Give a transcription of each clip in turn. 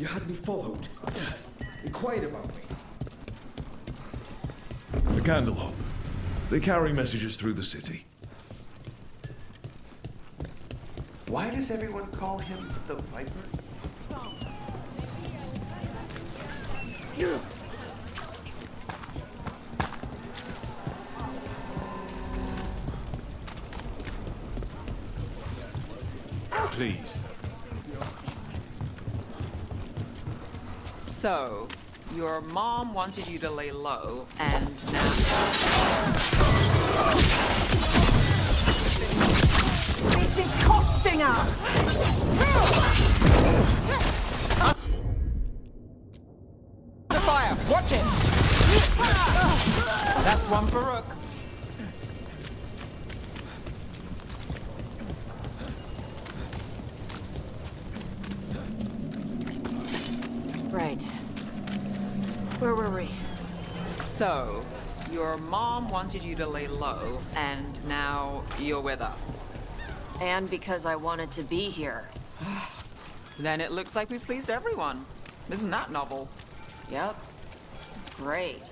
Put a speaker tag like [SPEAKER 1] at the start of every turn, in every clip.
[SPEAKER 1] You had me followed. Inquired about me.
[SPEAKER 2] The Candelabra. They carry messages through the city.
[SPEAKER 3] Why does everyone call him the Viper?
[SPEAKER 2] Please.
[SPEAKER 4] So, your mom wanted you to lay low, and now...
[SPEAKER 5] This is costing us!
[SPEAKER 4] The fire! Watch it! That's one for Rook.
[SPEAKER 5] Right. Where were we?
[SPEAKER 4] So, your mom wanted you to lay low, and now you're with us.
[SPEAKER 5] And because I wanted to be here.
[SPEAKER 4] Then it looks like we've pleased everyone. Isn't that novel?
[SPEAKER 5] Yep. It's great.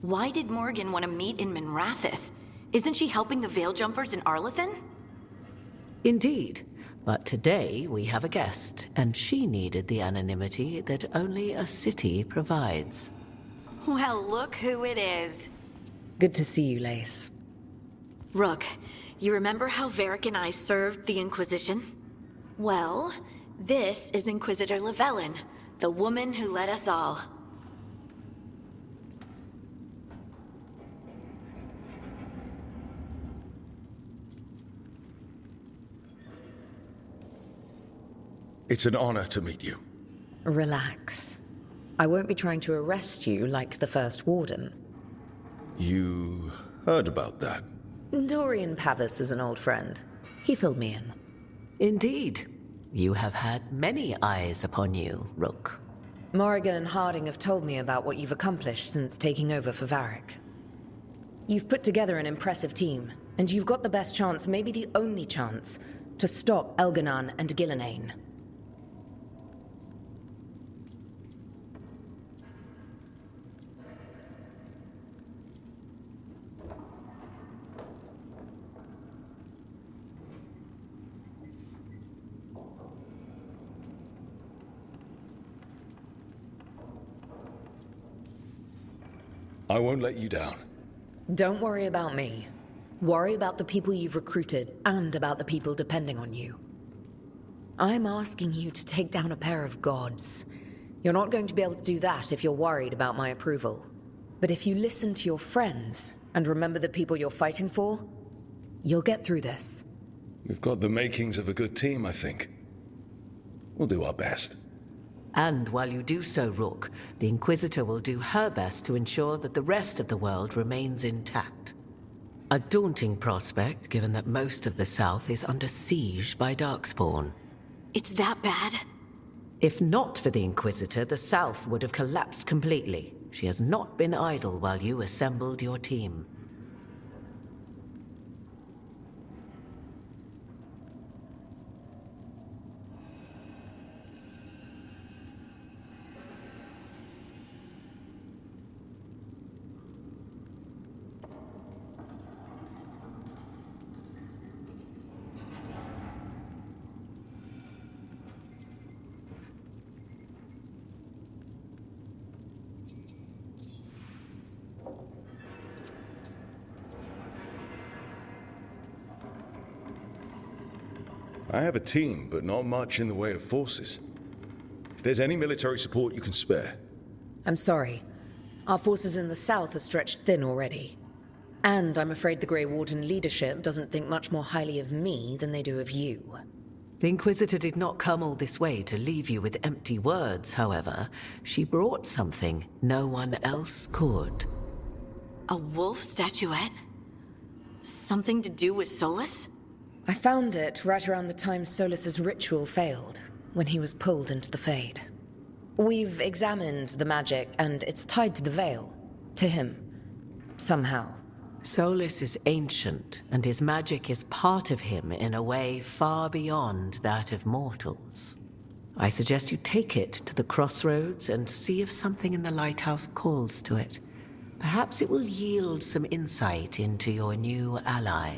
[SPEAKER 6] Why did Morgan want to meet in Minrathous? Isn't she helping the Veil Jumpers in Arlathan?
[SPEAKER 7] Indeed. But today we have a guest, and she needed the anonymity that only a city provides.
[SPEAKER 6] Well, look who it is.
[SPEAKER 8] Good to see you, Lace.
[SPEAKER 6] Rook, you remember how Varric and I served the Inquisition? Well, this is Inquisitor Llewellyn, the woman who led us all.
[SPEAKER 1] It's an honor to meet you.
[SPEAKER 8] Relax. I won't be trying to arrest you like the First Warden.
[SPEAKER 1] You heard about that?
[SPEAKER 8] Dorian Pavis is an old friend. He filled me in.
[SPEAKER 7] Indeed. You have had many eyes upon you, Rook.
[SPEAKER 8] Morrigan and Harding have told me about what you've accomplished since taking over for Varric. You've put together an impressive team, and you've got the best chance, maybe the only chance, to stop Elganan and Gillenane.
[SPEAKER 1] I won't let you down.
[SPEAKER 8] Don't worry about me. Worry about the people you've recruited, and about the people depending on you. I'm asking you to take down a pair of gods. You're not going to be able to do that if you're worried about my approval. But if you listen to your friends, and remember the people you're fighting for, you'll get through this.
[SPEAKER 1] We've got the makings of a good team, I think. We'll do our best.
[SPEAKER 7] And while you do so, Rook, the Inquisitor will do her best to ensure that the rest of the world remains intact. A daunting prospect, given that most of the South is under siege by Darkspawn.
[SPEAKER 6] It's that bad?
[SPEAKER 7] If not for the Inquisitor, the South would have collapsed completely. She has not been idle while you assembled your team.
[SPEAKER 1] I have a team, but not much in the way of forces. If there's any military support you can spare.
[SPEAKER 8] I'm sorry. Our forces in the south are stretched thin already. And I'm afraid the Grey Warden leadership doesn't think much more highly of me than they do of you.
[SPEAKER 7] The Inquisitor did not come all this way to leave you with empty words, however. She brought something no one else could.
[SPEAKER 6] A wolf statuette? Something to do with Solus?
[SPEAKER 8] I found it right around the time Solus's ritual failed, when he was pulled into the Fade. We've examined the magic, and it's tied to the Veil. To him. Somehow.
[SPEAKER 7] Solus is ancient, and his magic is part of him in a way far beyond that of mortals. I suggest you take it to the crossroads and see if something in the lighthouse calls to it. Perhaps it will yield some insight into your new ally.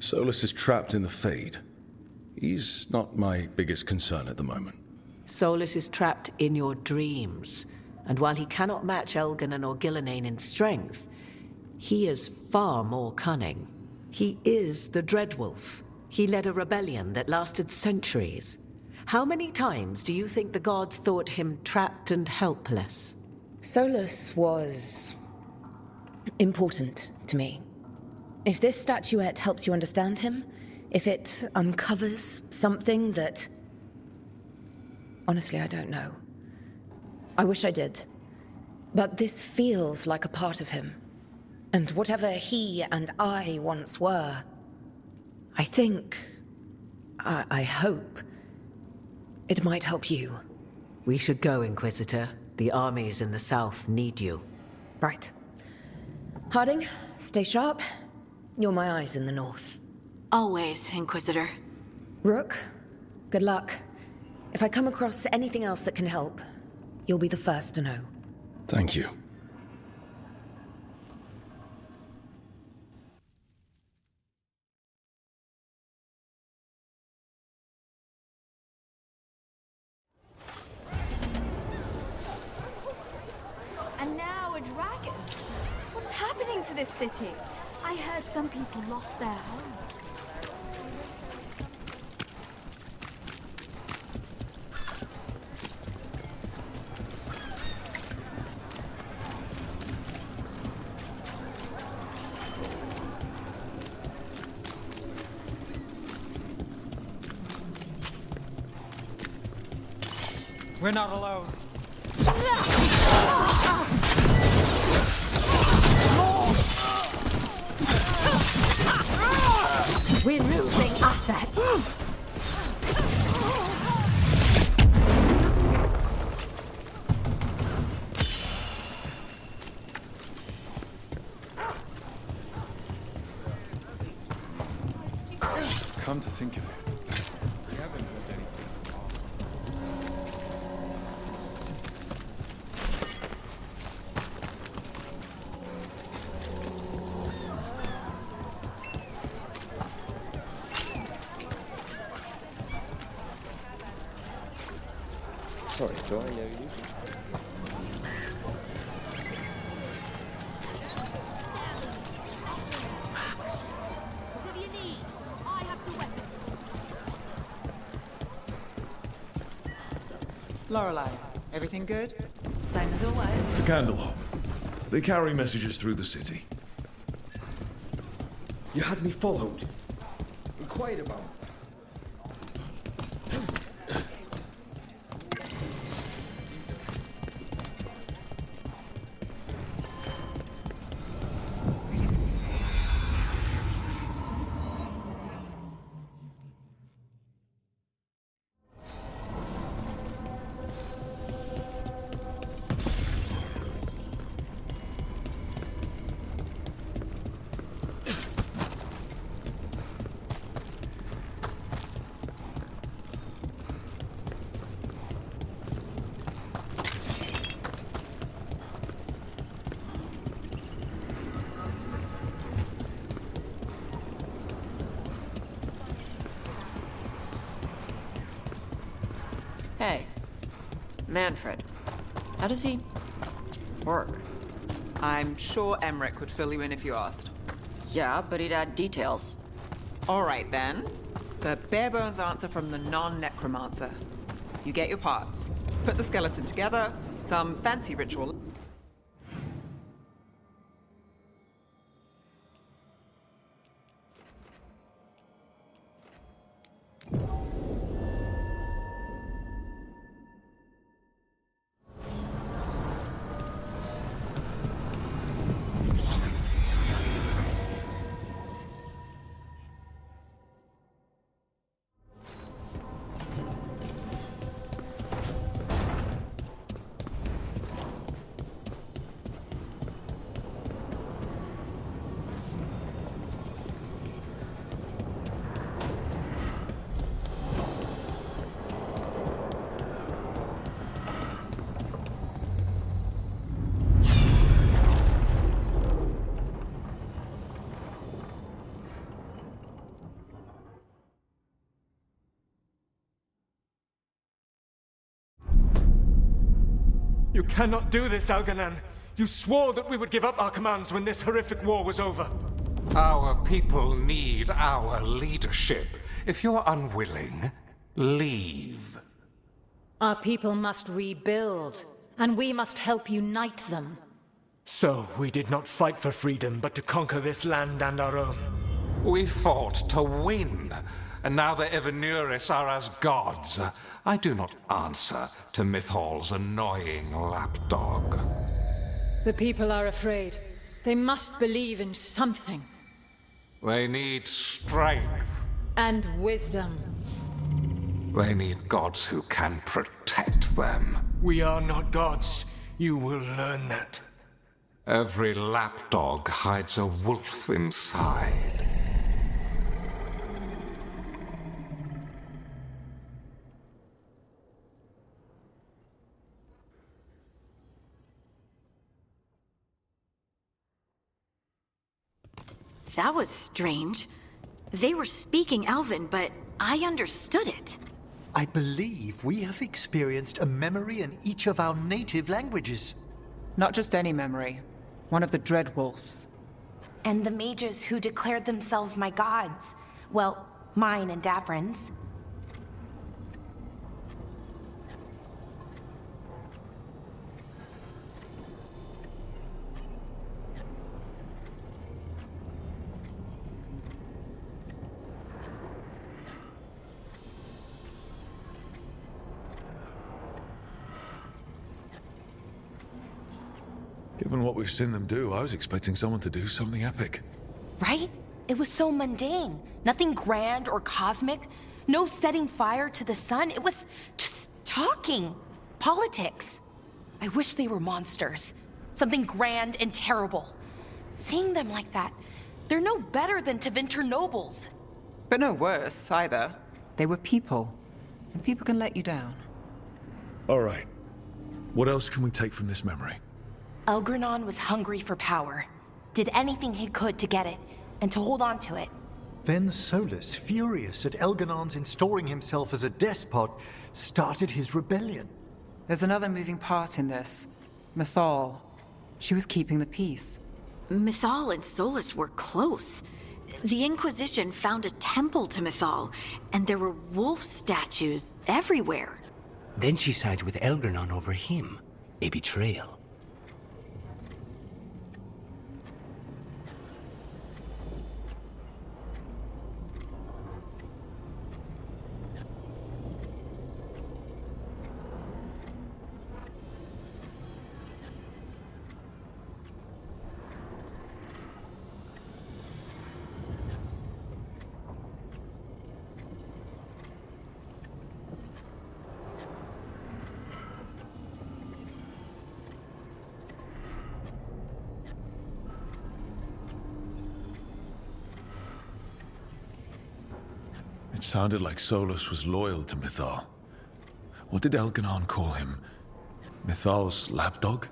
[SPEAKER 1] Solus is trapped in the Fade. He's not my biggest concern at the moment.
[SPEAKER 7] Solus is trapped in your dreams, and while he cannot match Elganon or Gillenane in strength, he is far more cunning. He is the Dreadwolf. He led a rebellion that lasted centuries. How many times do you think the gods thought him trapped and helpless?
[SPEAKER 8] Solus was important to me. If this statuette helps you understand him, if it uncovers something that... Honestly, I don't know. I wish I did. But this feels like a part of him. And whatever he and I once were, I think... I hope... it might help you.
[SPEAKER 7] We should go, Inquisitor. The armies in the south need you.
[SPEAKER 8] Right. Harding, stay sharp. You're my eyes in the north.
[SPEAKER 6] Always, Inquisitor.
[SPEAKER 8] Rook, good luck. If I come across anything else that can help, you'll be the first to know.
[SPEAKER 1] Thank you.
[SPEAKER 9] And now a dragon. What's happening to this city? I heard some people lost their home.
[SPEAKER 4] We're not alone.
[SPEAKER 5] moving asset.
[SPEAKER 1] Come to think of it, we haven't heard anything.
[SPEAKER 10] Sorry, do I know you?
[SPEAKER 9] What do you need? I have the weapon.
[SPEAKER 4] Lorelei, everything good?
[SPEAKER 7] Same as always.
[SPEAKER 2] Candlehop. They carry messages through the city.
[SPEAKER 10] You had me followed. Inquired about.
[SPEAKER 5] Hey, Manfred. How does he work?
[SPEAKER 4] I'm sure Emmerich would fill you in if you asked.
[SPEAKER 5] Yeah, but he'd add details.
[SPEAKER 4] All right, then. The bare-bones answer from the non-necromancer. You get your parts, put the skeleton together, some fancy ritual.
[SPEAKER 11] You cannot do this, Algernon. You swore that we would give up our commands when this horrific war was over.
[SPEAKER 12] Our people need our leadership. If you're unwilling, leave.
[SPEAKER 8] Our people must rebuild, and we must help unite them.
[SPEAKER 11] So, we did not fight for freedom, but to conquer this land and our own.
[SPEAKER 12] We fought to win, and now the Evenuris are as gods. I do not answer to Mythal's annoying lapdog.
[SPEAKER 8] The people are afraid. They must believe in something.
[SPEAKER 12] They need strength.
[SPEAKER 8] And wisdom.
[SPEAKER 12] They need gods who can protect them.
[SPEAKER 11] We are not gods. You will learn that.
[SPEAKER 12] Every lapdog hides a wolf inside.
[SPEAKER 6] That was strange. They were speaking Elven, but I understood it.
[SPEAKER 13] I believe we have experienced a memory in each of our native languages.
[SPEAKER 4] Not just any memory. One of the Dreadwolves.
[SPEAKER 14] And the mages who declared themselves my gods. Well, mine and Davrin's.
[SPEAKER 2] Given what we've seen them do, I was expecting someone to do something epic.
[SPEAKER 14] Right? It was so mundane. Nothing grand or cosmic. No setting fire to the sun. It was just talking. Politics. I wish they were monsters. Something grand and terrible. Seeing them like that, they're no better than Tevinter nobles.
[SPEAKER 4] But no worse, either. They were people. And people can let you down.
[SPEAKER 2] All right. What else can we take from this memory?
[SPEAKER 14] Elgranon was hungry for power. Did anything he could to get it, and to hold on to it.
[SPEAKER 13] Then Solus, furious at Elganon's installing himself as a despot, started his rebellion.
[SPEAKER 4] There's another moving part in this. Mythal. She was keeping the peace.
[SPEAKER 6] Mythal and Solus were close. The Inquisition found a temple to Mythal, and there were wolf statues everywhere.
[SPEAKER 15] Then she sides with Elgranon over him. A betrayal.
[SPEAKER 2] It sounded like Solus was loyal to Mythal. What did Elganon call him? Mythal's lapdog?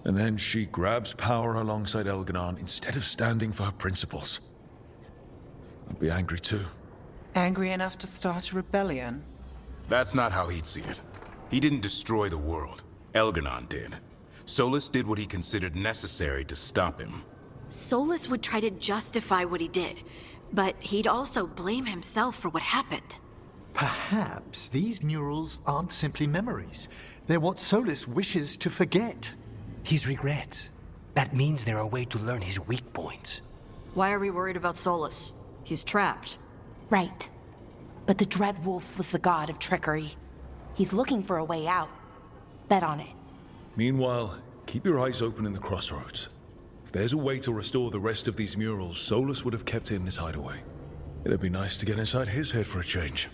[SPEAKER 2] And then she grabs power alongside Elganon instead of standing for her principles. I'd be angry too.
[SPEAKER 4] Angry enough to start a rebellion?
[SPEAKER 16] That's not how he'd see it. He didn't destroy the world. Elganon did. Solus did what he considered necessary to stop him.
[SPEAKER 6] Solus would try to justify what he did, but he'd also blame himself for what happened.
[SPEAKER 13] Perhaps these murals aren't simply memories. They're what Solus wishes to forget.
[SPEAKER 15] His regrets. That means they're a way to learn his weak points.
[SPEAKER 5] Why are we worried about Solus? He's trapped.
[SPEAKER 14] Right. But the Dread Wolf was the god of trickery. He's looking for a way out. Bet on it.
[SPEAKER 2] Meanwhile, keep your eyes open in the crossroads. If there's a way to restore the rest of these murals, Solus would have kept it in his hideaway. It'd be nice to get inside his head for a change.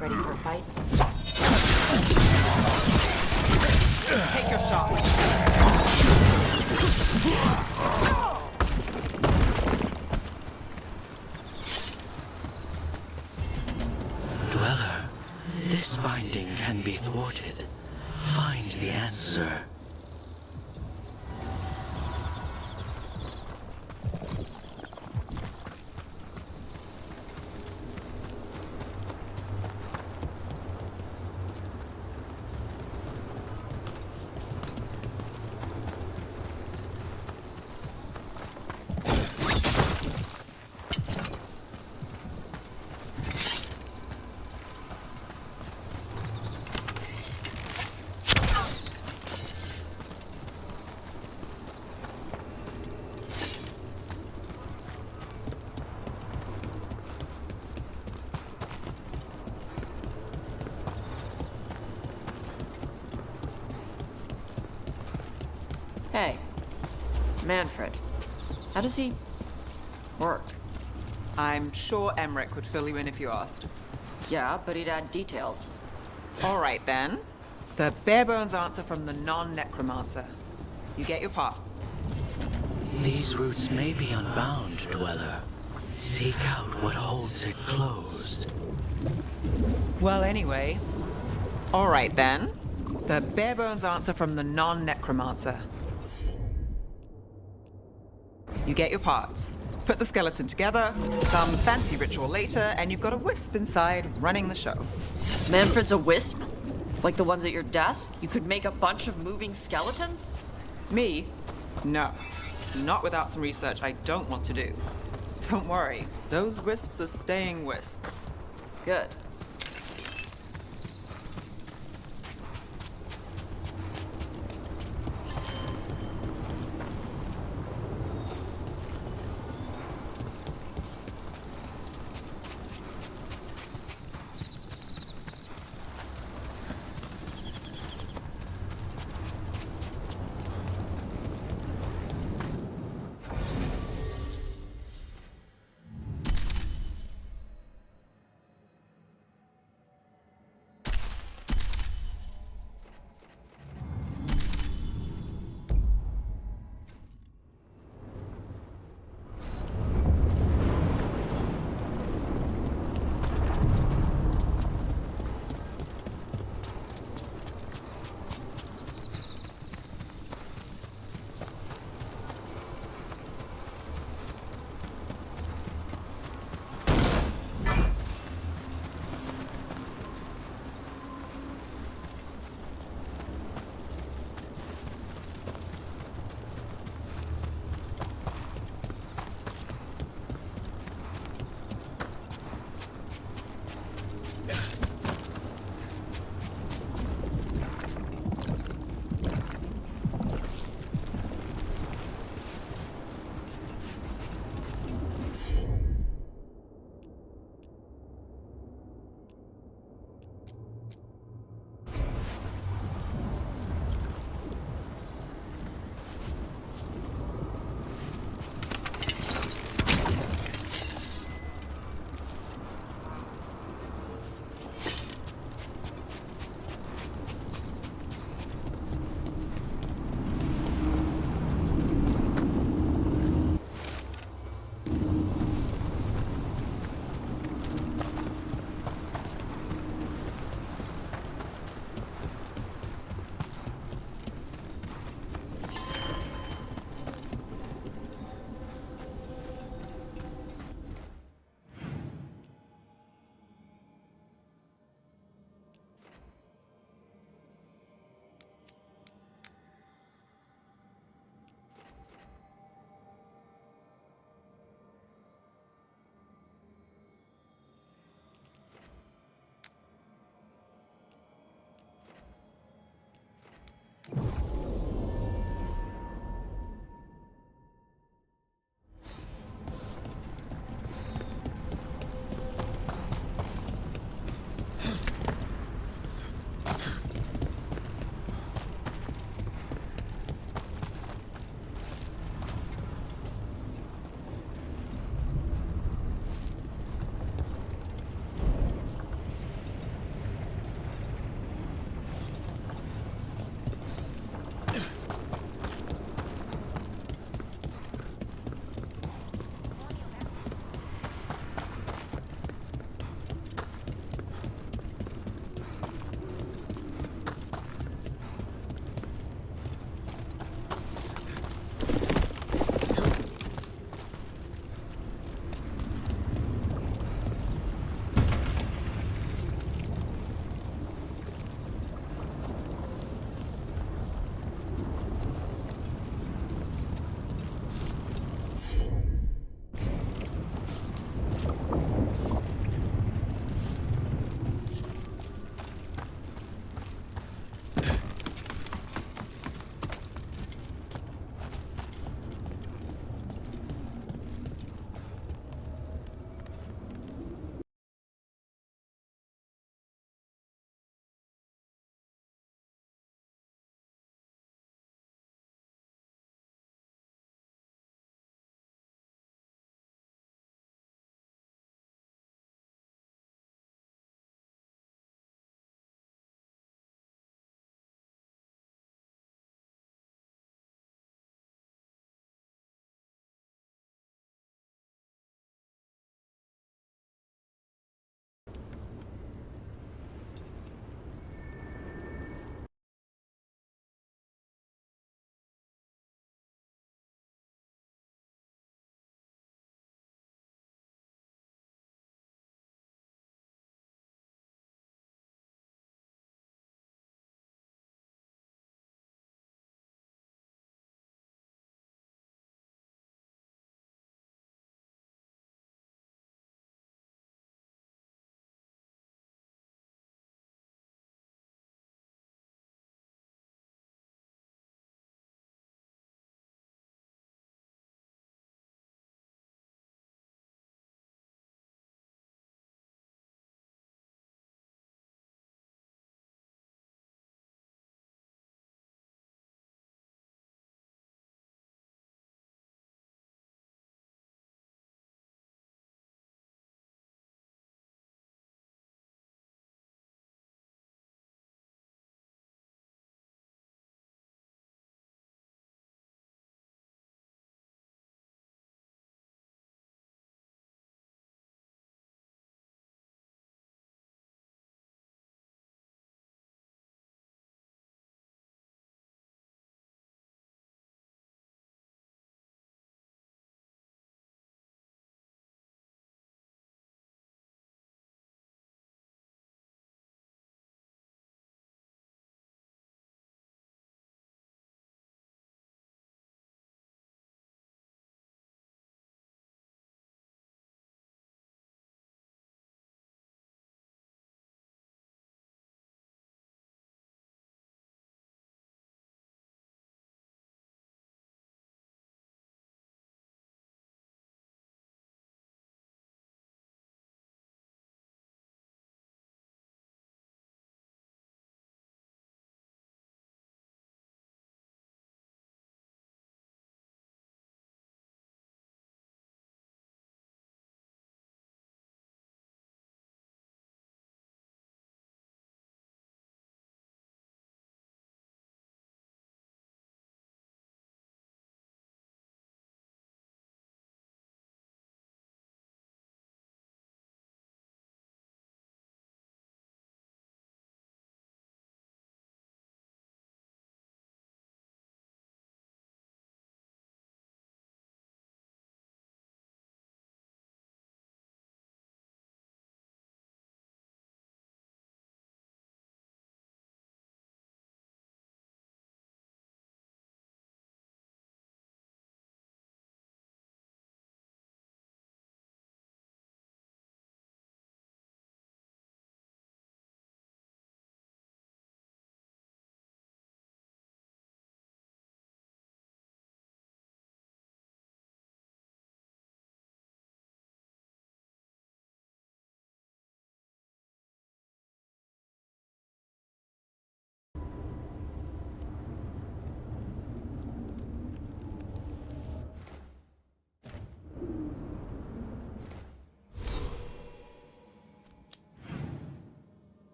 [SPEAKER 5] Ready for a fight?
[SPEAKER 4] Take your shot.
[SPEAKER 15] Dweller, this binding can be thwarted. Find the answer.
[SPEAKER 5] Hey, Manfred. How does he work?
[SPEAKER 4] I'm sure Emmerich would fill you in if you asked.
[SPEAKER 5] Yeah, but he'd add details.
[SPEAKER 4] All right, then. The bare-bones answer from the non-necromancer. You get your part.
[SPEAKER 15] These roots may be unbound, Dweller. Seek out what holds it closed.
[SPEAKER 4] Well, anyway. All right, then. The bare-bones answer from the non-necromancer. You get your parts. Put the skeleton together, some fancy ritual later, and you've got a wisp inside running the show.
[SPEAKER 5] Manfred's a wisp? Like the ones at your desk? You could make a bunch of moving skeletons?
[SPEAKER 4] Me? No. Not without some research I don't want to do. Don't worry, those wisps are staying wisps.
[SPEAKER 5] Good.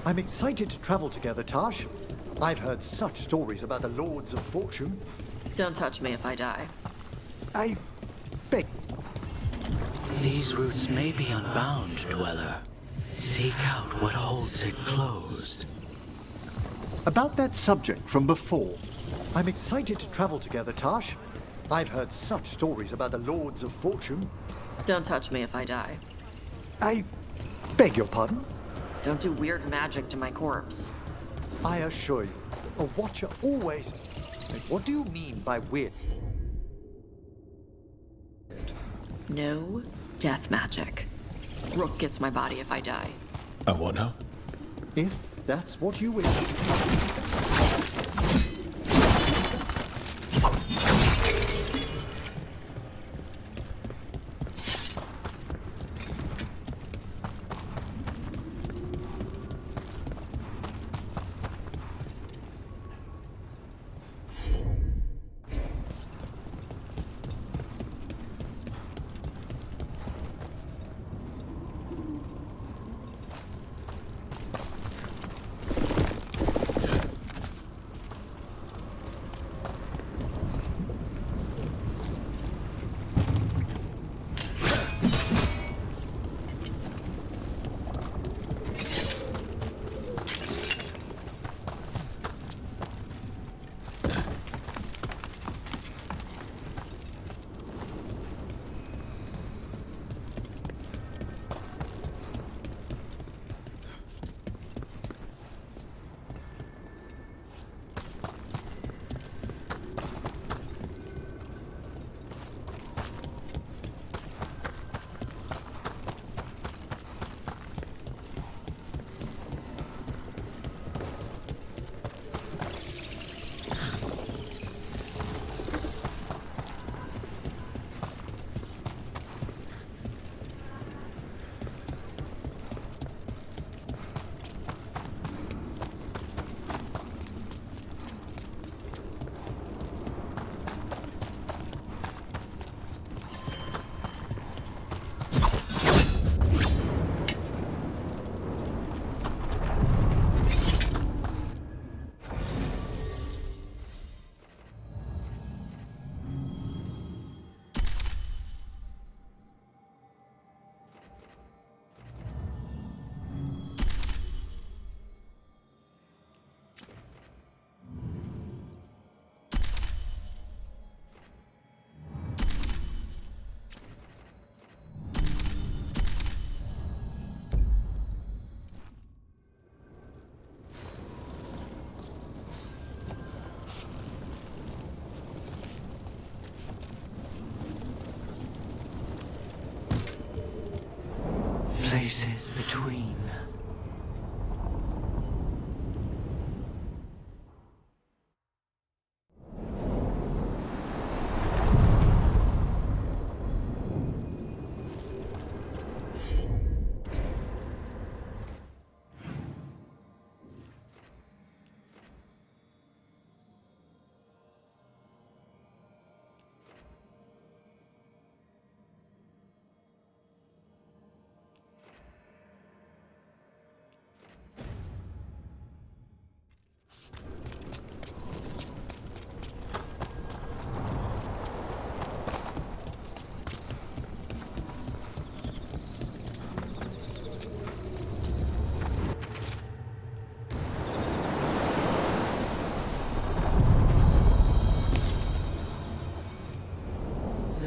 [SPEAKER 13] I'm excited to travel together, Tash. I've heard such stories about the Lords of Fortune.
[SPEAKER 5] Don't touch me if I die.
[SPEAKER 13] I beg.
[SPEAKER 15] These roots may be unbound, Dweller. Seek out what holds it closed.
[SPEAKER 13] About that subject from before, I'm excited to travel together, Tash. I've heard such stories about the Lords of Fortune.
[SPEAKER 5] Don't touch me if I die.
[SPEAKER 13] I beg your pardon?
[SPEAKER 5] Don't do weird magic to my corpse.
[SPEAKER 13] I assure you, a watcher always... What do you mean by weird?
[SPEAKER 5] No death magic. Rook gets my body if I die.
[SPEAKER 2] And what now?
[SPEAKER 13] If that's what you wish.
[SPEAKER 15] Places between.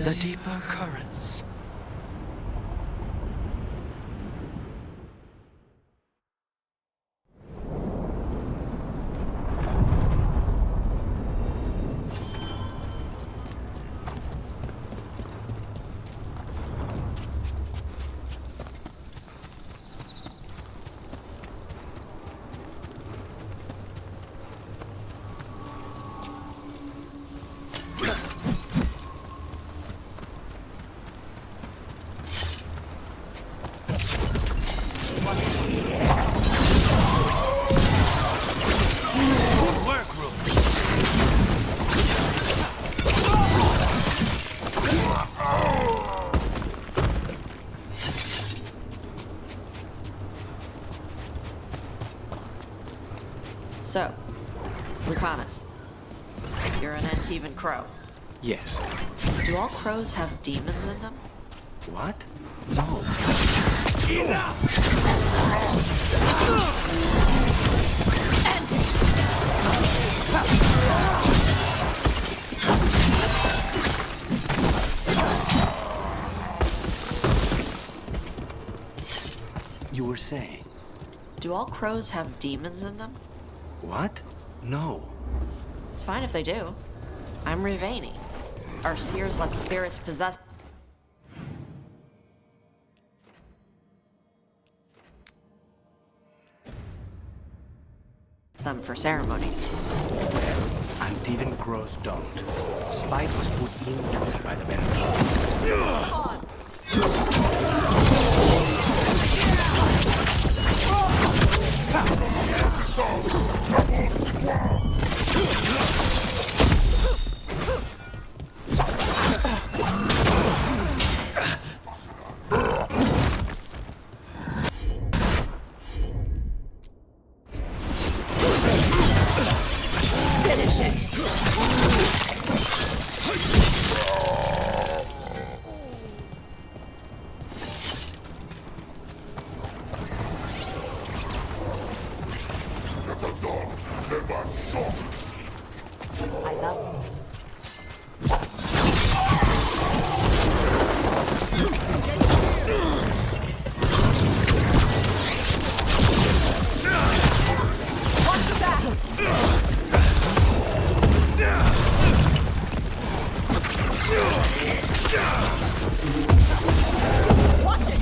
[SPEAKER 15] The deeper currents.
[SPEAKER 5] Antivan crow.
[SPEAKER 15] Yes.
[SPEAKER 5] Do all crows have demons in them?
[SPEAKER 15] What? No. You were saying?
[SPEAKER 5] Do all crows have demons in them?
[SPEAKER 15] What? No.
[SPEAKER 5] It's fine if they do. I'm Rivani. Our seers let spirits possess them for ceremonies.
[SPEAKER 15] Antivan crows don't. Spite was put into them by the Veilguard.
[SPEAKER 7] Finish it.
[SPEAKER 5] Eyes up.
[SPEAKER 7] Watch the back. Watch it.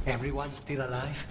[SPEAKER 15] Everyone still alive?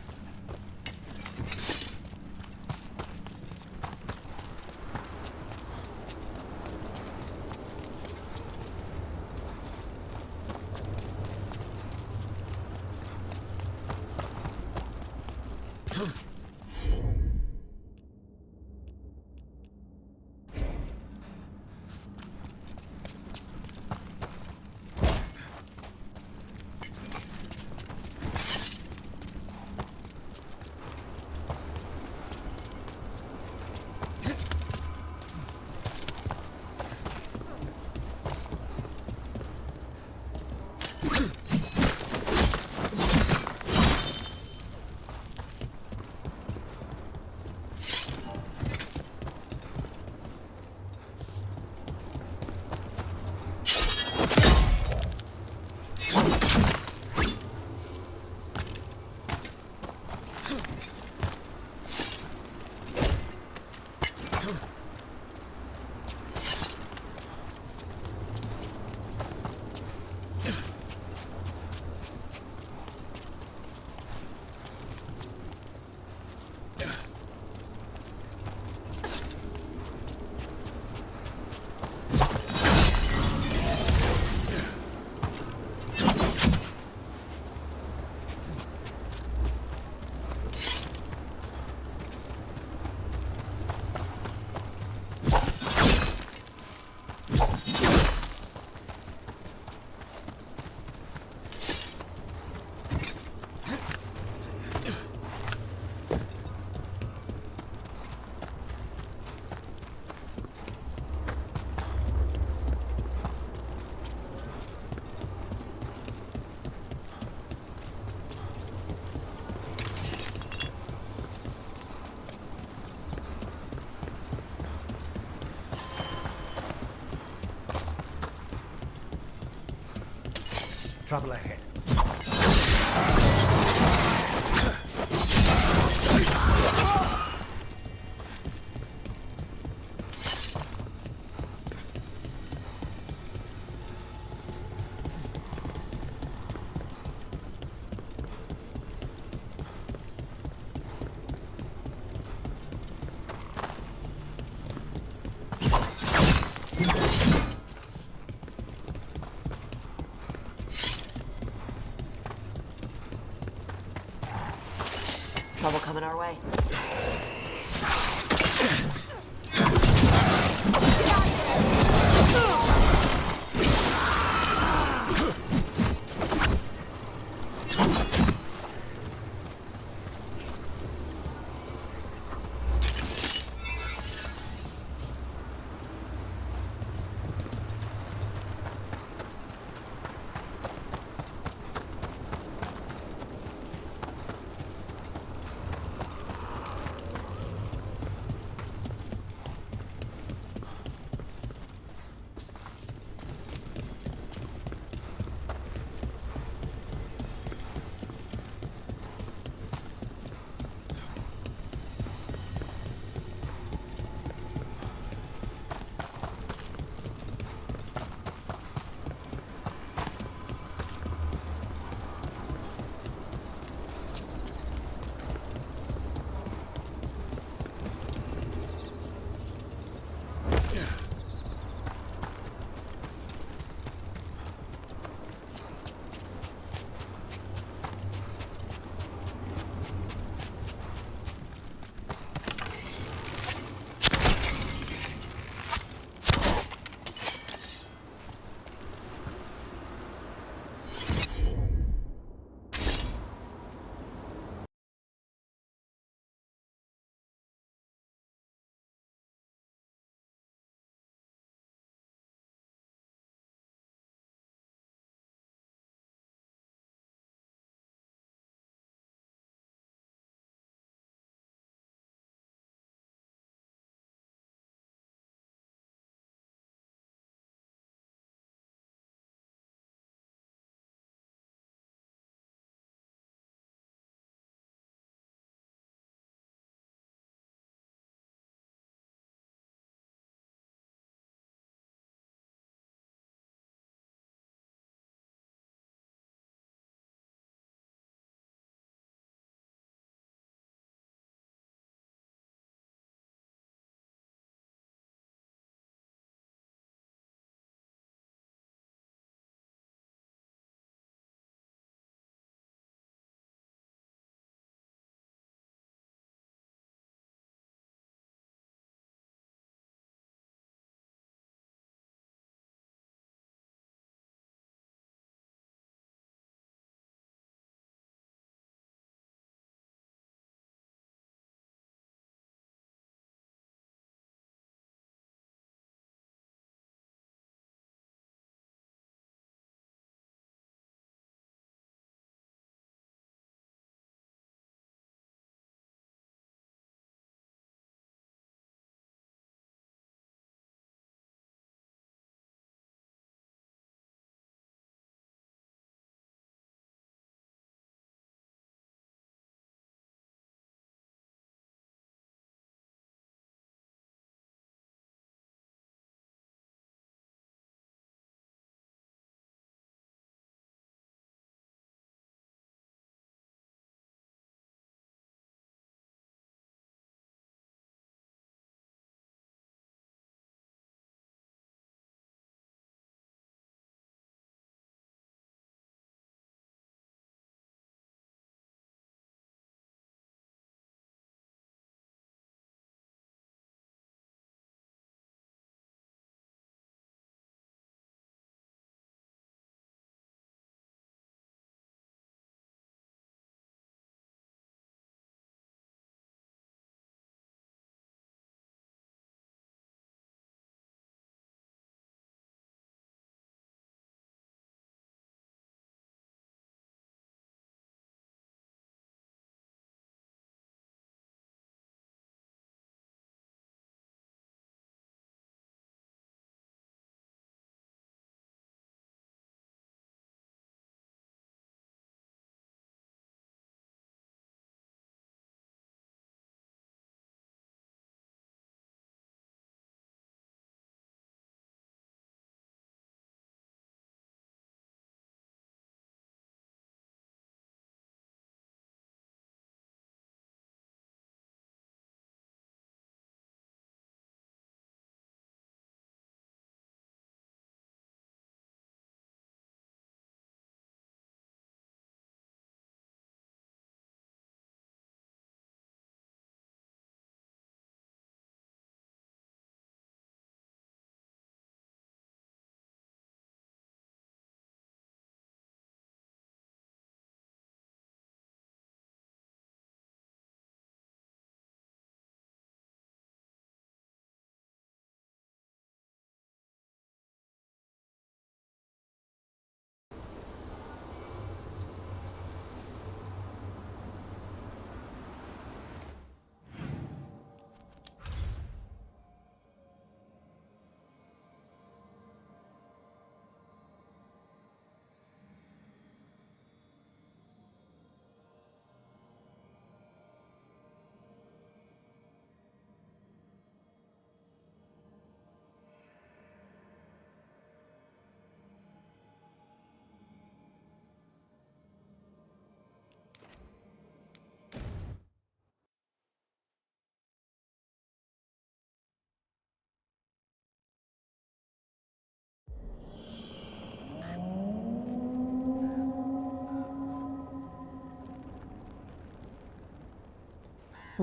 [SPEAKER 13] Trouble ahead.
[SPEAKER 5] Trouble coming our way.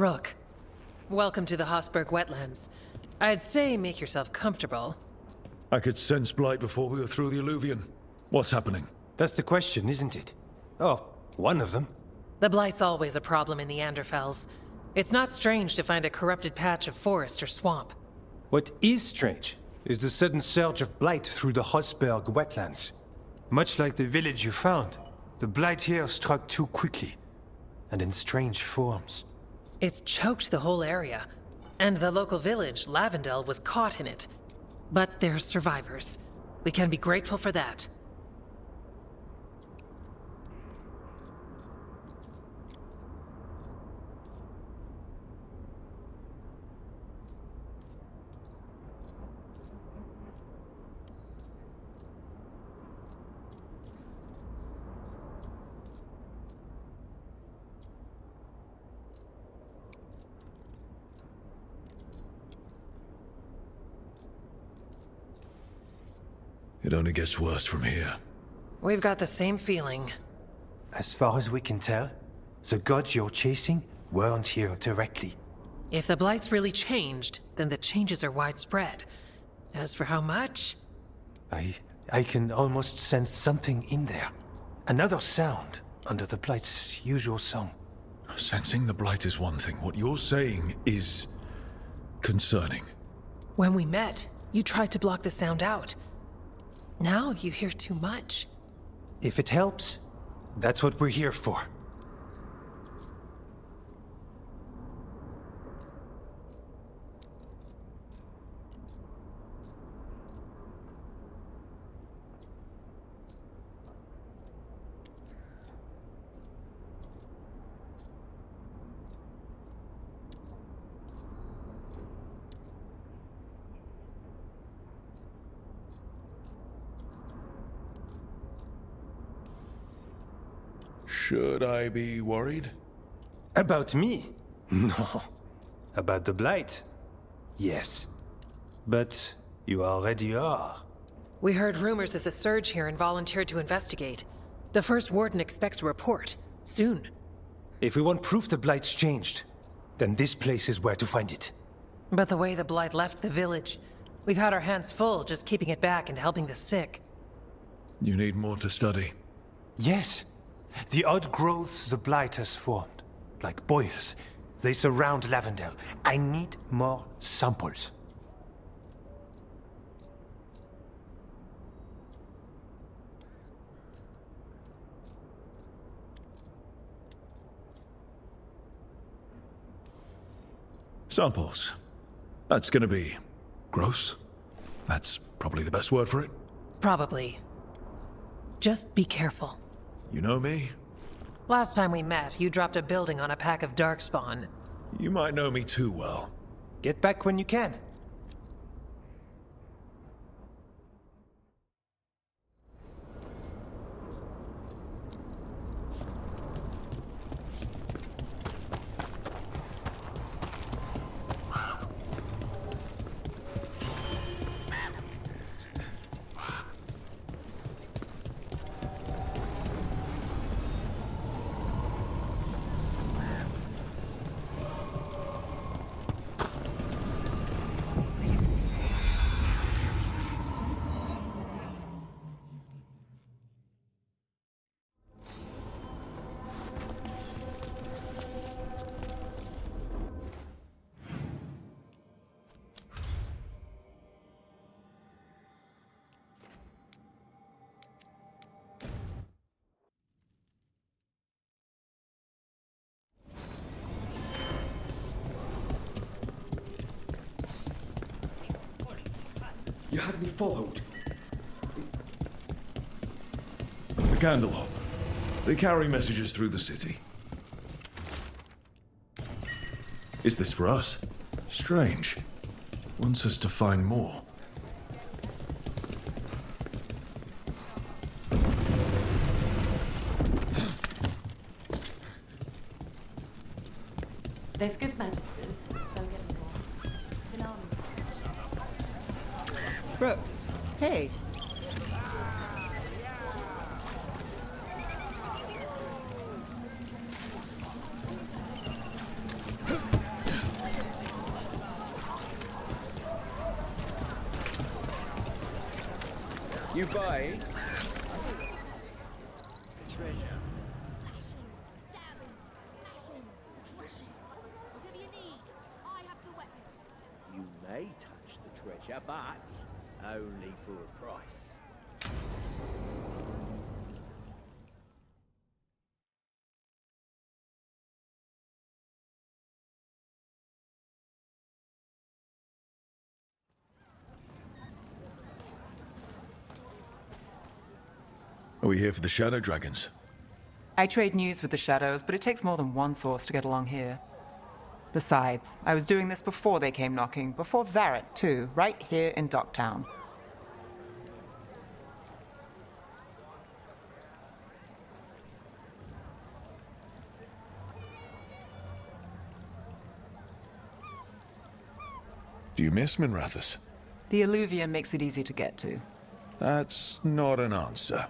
[SPEAKER 17] Rook, welcome to the Hosberg wetlands. I'd say make yourself comfortable.
[SPEAKER 2] I could sense blight before we were through the alluvion. What's happening?
[SPEAKER 11] That's the question, isn't it? Oh, one of them.
[SPEAKER 17] The blight's always a problem in the Anderfels. It's not strange to find a corrupted patch of forest or swamp.
[SPEAKER 11] What is strange is the sudden surge of blight through the Hosberg wetlands. Much like the village you found, the blight here struck too quickly, and in strange forms.
[SPEAKER 17] It's choked the whole area, and the local village, Lavendel, was caught in it. But they're survivors. We can be grateful for that.
[SPEAKER 2] It only gets worse from here.
[SPEAKER 17] We've got the same feeling.
[SPEAKER 11] As far as we can tell, the gods you're chasing weren't here directly.
[SPEAKER 17] If the blight's really changed, then the changes are widespread. As for how much?
[SPEAKER 11] I can almost sense something in there. Another sound under the blight's usual song.
[SPEAKER 2] Sensing the blight is one thing. What you're saying is concerning.
[SPEAKER 17] When we met, you tried to block the sound out. Now you hear too much.
[SPEAKER 11] If it helps, that's what we're here for.
[SPEAKER 2] Should I be worried?
[SPEAKER 11] About me? No. About the blight? Yes. But you already are.
[SPEAKER 17] We heard rumors of the surge here and volunteered to investigate. The first warden expects a report. Soon.
[SPEAKER 11] If we want proof the blight's changed, then this place is where to find it.
[SPEAKER 17] But the way the blight left the village, we've had our hands full just keeping it back and helping the sick.
[SPEAKER 2] You need more to study.
[SPEAKER 11] Yes. The odd growths the blight has formed, like boils, they surround Lavendel. I need more samples.
[SPEAKER 2] Samples. That's gonna be gross. That's probably the best word for it.
[SPEAKER 17] Probably. Just be careful.
[SPEAKER 2] You know me?
[SPEAKER 17] Last time we met, you dropped a building on a pack of darkspawn.
[SPEAKER 2] You might know me too well.
[SPEAKER 11] Get back when you can.
[SPEAKER 10] You had me followed.
[SPEAKER 2] The Candelhob. They carry messages through the city. Is this for us? Strange. Wants us to find more.
[SPEAKER 7] There's good magisters. Don't get me wrong.
[SPEAKER 4] Brooke, hey.
[SPEAKER 10] You buying?
[SPEAKER 9] Slashing, stabbing, smashing, crushing. Whatever you need, I have the weapon.
[SPEAKER 10] You may touch the treasure, but only for a price.
[SPEAKER 2] Are we here for the Shadow Dragons?
[SPEAKER 4] I trade news with the Shadows, but it takes more than one source to get along here. Besides, I was doing this before they came knocking, before Varric, too, right here in Docktown.
[SPEAKER 2] Do you miss Minrathous?
[SPEAKER 4] The alluvium makes it easy to get to.
[SPEAKER 2] That's not an answer.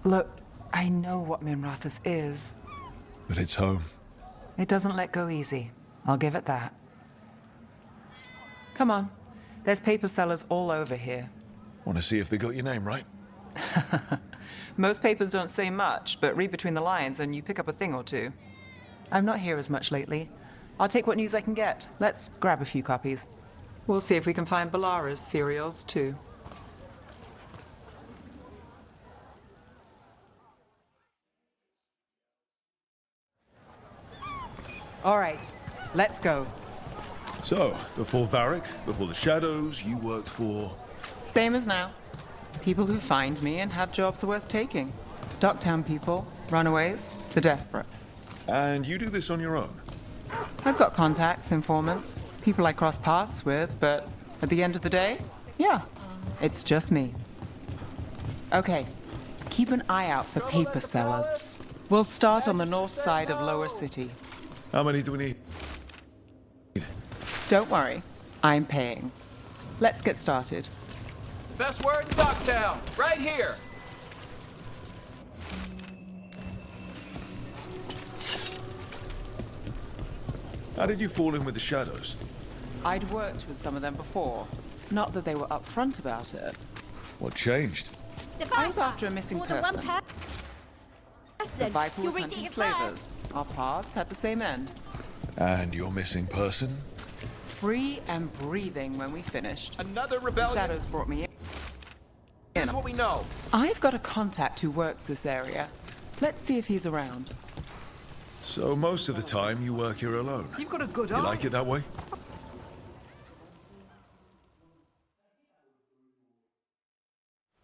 [SPEAKER 4] Look, I know what Minrathous is.
[SPEAKER 2] But it's home.
[SPEAKER 4] It doesn't let go easy. I'll give it that. Come on. There's paper sellers all over here.
[SPEAKER 2] Want to see if they got your name right?
[SPEAKER 4] Most papers don't say much, but read between the lines and you pick up a thing or two. I'm not here as much lately. I'll take what news I can get. Let's grab a few copies. We'll see if we can find Balara's cereals, too. All right, let's go.
[SPEAKER 2] So, before Varric, before the Shadows, you worked for...
[SPEAKER 4] Same as now. People who find me and have jobs worth taking. Docktown people, runaways, the desperate.
[SPEAKER 2] And you do this on your own?
[SPEAKER 4] I've got contacts, informants, people I cross paths with, but at the end of the day, yeah, it's just me. Okay, keep an eye out for paper sellers. We'll start on the north side of Lower City.
[SPEAKER 2] How many do we need?
[SPEAKER 4] Don't worry, I'm paying. Let's get started.
[SPEAKER 18] Best word in Docktown, right here.
[SPEAKER 2] How did you fall in with the Shadows?
[SPEAKER 4] I'd worked with some of them before. Not that they were upfront about it.
[SPEAKER 2] What changed?
[SPEAKER 4] I was after a missing person. The Viper was hunting slavers. Our paths had the same end.
[SPEAKER 2] And your missing person?
[SPEAKER 4] Free and breathing when we finished.
[SPEAKER 18] Another rebellion?
[SPEAKER 4] The Shadows brought me in.
[SPEAKER 18] Here's what we know.
[SPEAKER 4] I've got a contact who works this area. Let's see if he's around.
[SPEAKER 2] So most of the time you work here alone?
[SPEAKER 18] You've got a good
[SPEAKER 2] You
[SPEAKER 18] eye.
[SPEAKER 2] like it that way?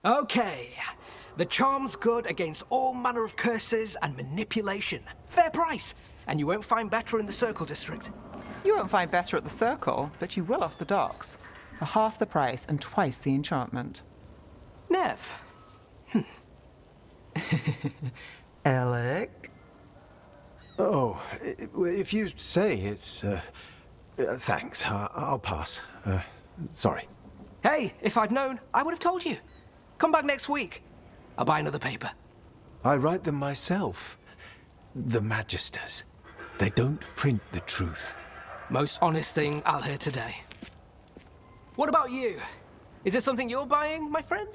[SPEAKER 19] Okay. The charm's good against all manner of curses and manipulation. Fair price. And you won't find better in the Circle District.
[SPEAKER 4] You won't find better at the Circle, but you will off the docks. For half the price and twice the enchantment.
[SPEAKER 19] Nev.
[SPEAKER 4] Alec?
[SPEAKER 20] Oh, if you say it's... thanks. I'll pass. Sorry.
[SPEAKER 19] Hey, if I'd known, I would have told you. Come back next week. I'll buy another paper.
[SPEAKER 20] I write them myself. The Magisters. They don't print the truth.
[SPEAKER 19] Most honest thing I'll hear today. What about you? Is it something you're buying, my friend?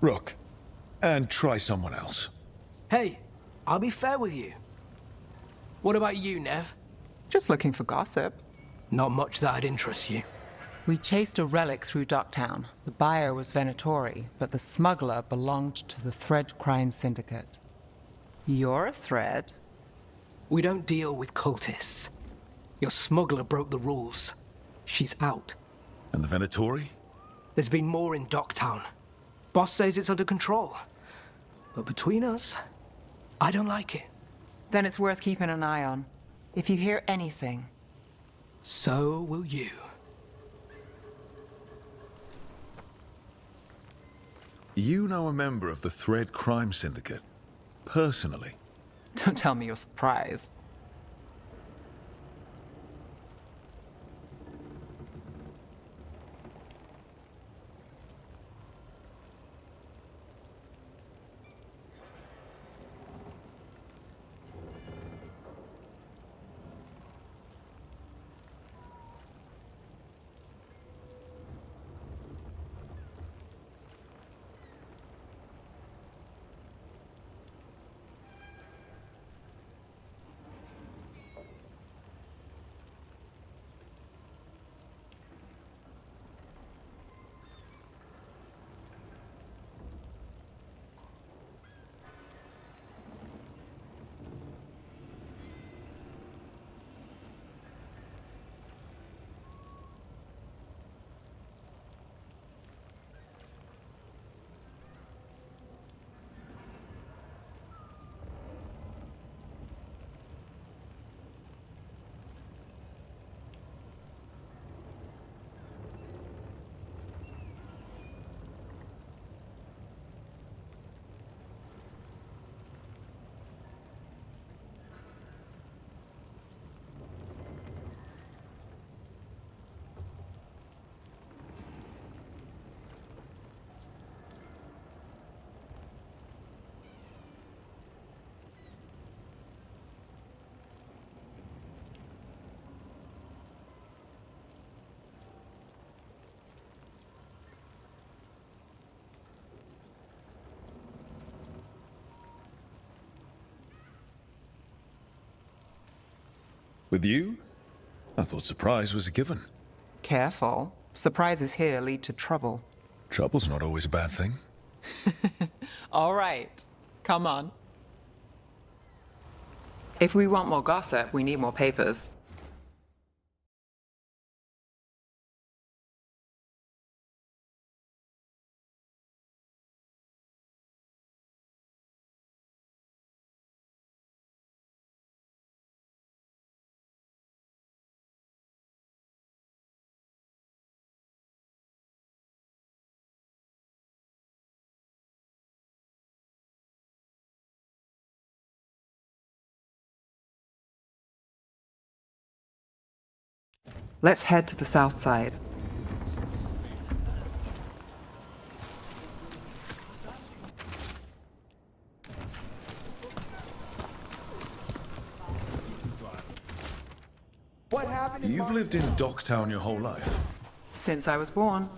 [SPEAKER 2] Rook, and try someone else.
[SPEAKER 19] Hey, I'll be fair with you. What about you, Nev?
[SPEAKER 4] Just looking for gossip.
[SPEAKER 19] Not much that'd interest you.
[SPEAKER 4] We chased a relic through Docktown. The buyer was Venatori, but the smuggler belonged to the Thread Crime Syndicate. You're a Thread?
[SPEAKER 19] We don't deal with cultists. Your smuggler broke the rules. She's out.
[SPEAKER 2] And the Venatori?
[SPEAKER 19] There's been more in Docktown. Boss says it's under control. But between us, I don't like it.
[SPEAKER 4] Then it's worth keeping an eye on. If you hear anything.
[SPEAKER 19] So will you.
[SPEAKER 2] You know a member of the Thread Crime Syndicate? Personally?
[SPEAKER 4] Don't tell me you're surprised.
[SPEAKER 2] With you? I thought surprise was a given.
[SPEAKER 4] Careful. Surprises here lead to trouble.
[SPEAKER 2] Trouble's not always a bad thing.
[SPEAKER 4] All right. Come on. If we want more gossip, we need more papers. Let's head to the south side.
[SPEAKER 18] What happened?
[SPEAKER 2] You've lived in Docktown your whole life?
[SPEAKER 4] Since I was born.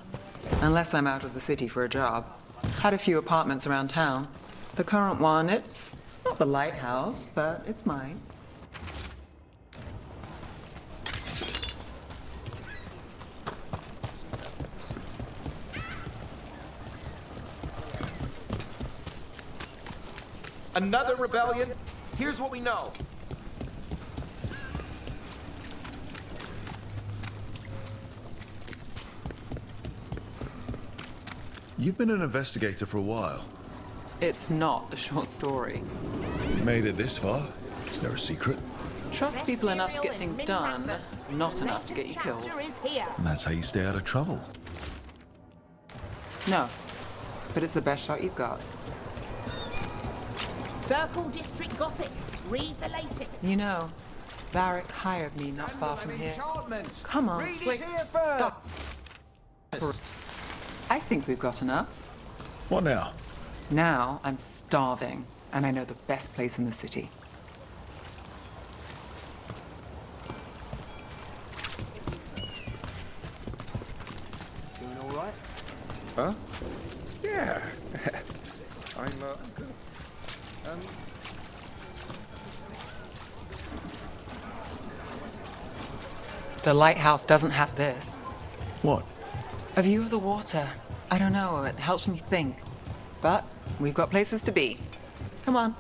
[SPEAKER 4] Unless I'm out of the city for a job. Had a few apartments around town. The current one, it's not the lighthouse, but it's mine.
[SPEAKER 18] Another rebellion? Here's what we know.
[SPEAKER 2] You've been an investigator for a while.
[SPEAKER 4] It's not a short story.
[SPEAKER 2] You made it this far. Is there a secret?
[SPEAKER 4] Trust people enough to get things done, not enough to get you killed.
[SPEAKER 2] And that's how you stay out of trouble.
[SPEAKER 4] No, but it's the best shot you've got.
[SPEAKER 21] Circle District Gossip. Read the latest.
[SPEAKER 4] You know, Varric hired me not far from here. Come on, Slick. Stop. I think we've got enough.
[SPEAKER 2] What now?
[SPEAKER 4] Now I'm starving, and I know the best place in the city.
[SPEAKER 18] Doing all right?
[SPEAKER 10] Huh? Yeah.
[SPEAKER 4] The lighthouse doesn't have this.
[SPEAKER 2] What?
[SPEAKER 4] A view of the water. I don't know, it helps me think. But we've got places to be. Come on.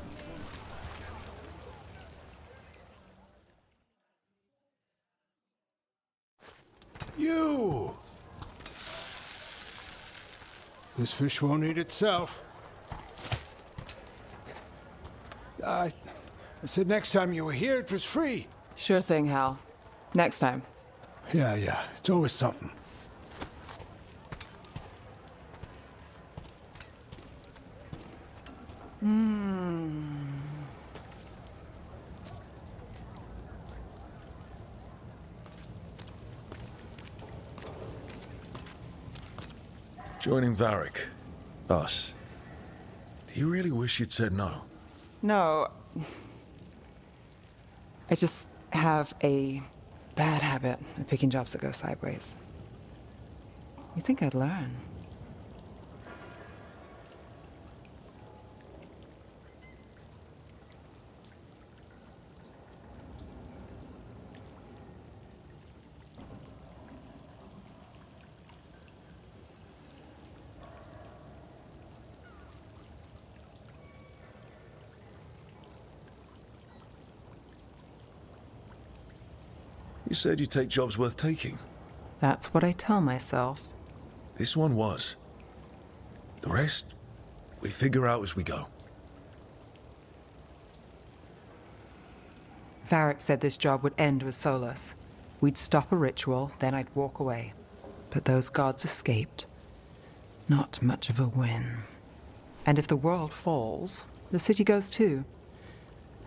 [SPEAKER 3] You! This fish won't eat itself. I said next time you were here, it was free.
[SPEAKER 4] Sure thing, Hal. Next time.
[SPEAKER 3] Yeah, it's always something.
[SPEAKER 2] Joining Varric. Us. Do you really wish you'd said no?
[SPEAKER 4] No. I just have a bad habit of picking jobs that go sideways. You think I'd learn?
[SPEAKER 2] You said you'd take jobs worth taking.
[SPEAKER 4] That's what I tell myself.
[SPEAKER 2] This one was. The rest, we figure out as we go.
[SPEAKER 4] Varric said this job would end with Solus. We'd stop a ritual, then I'd walk away. But those gods escaped. Not much of a win. And if the world falls, the city goes too.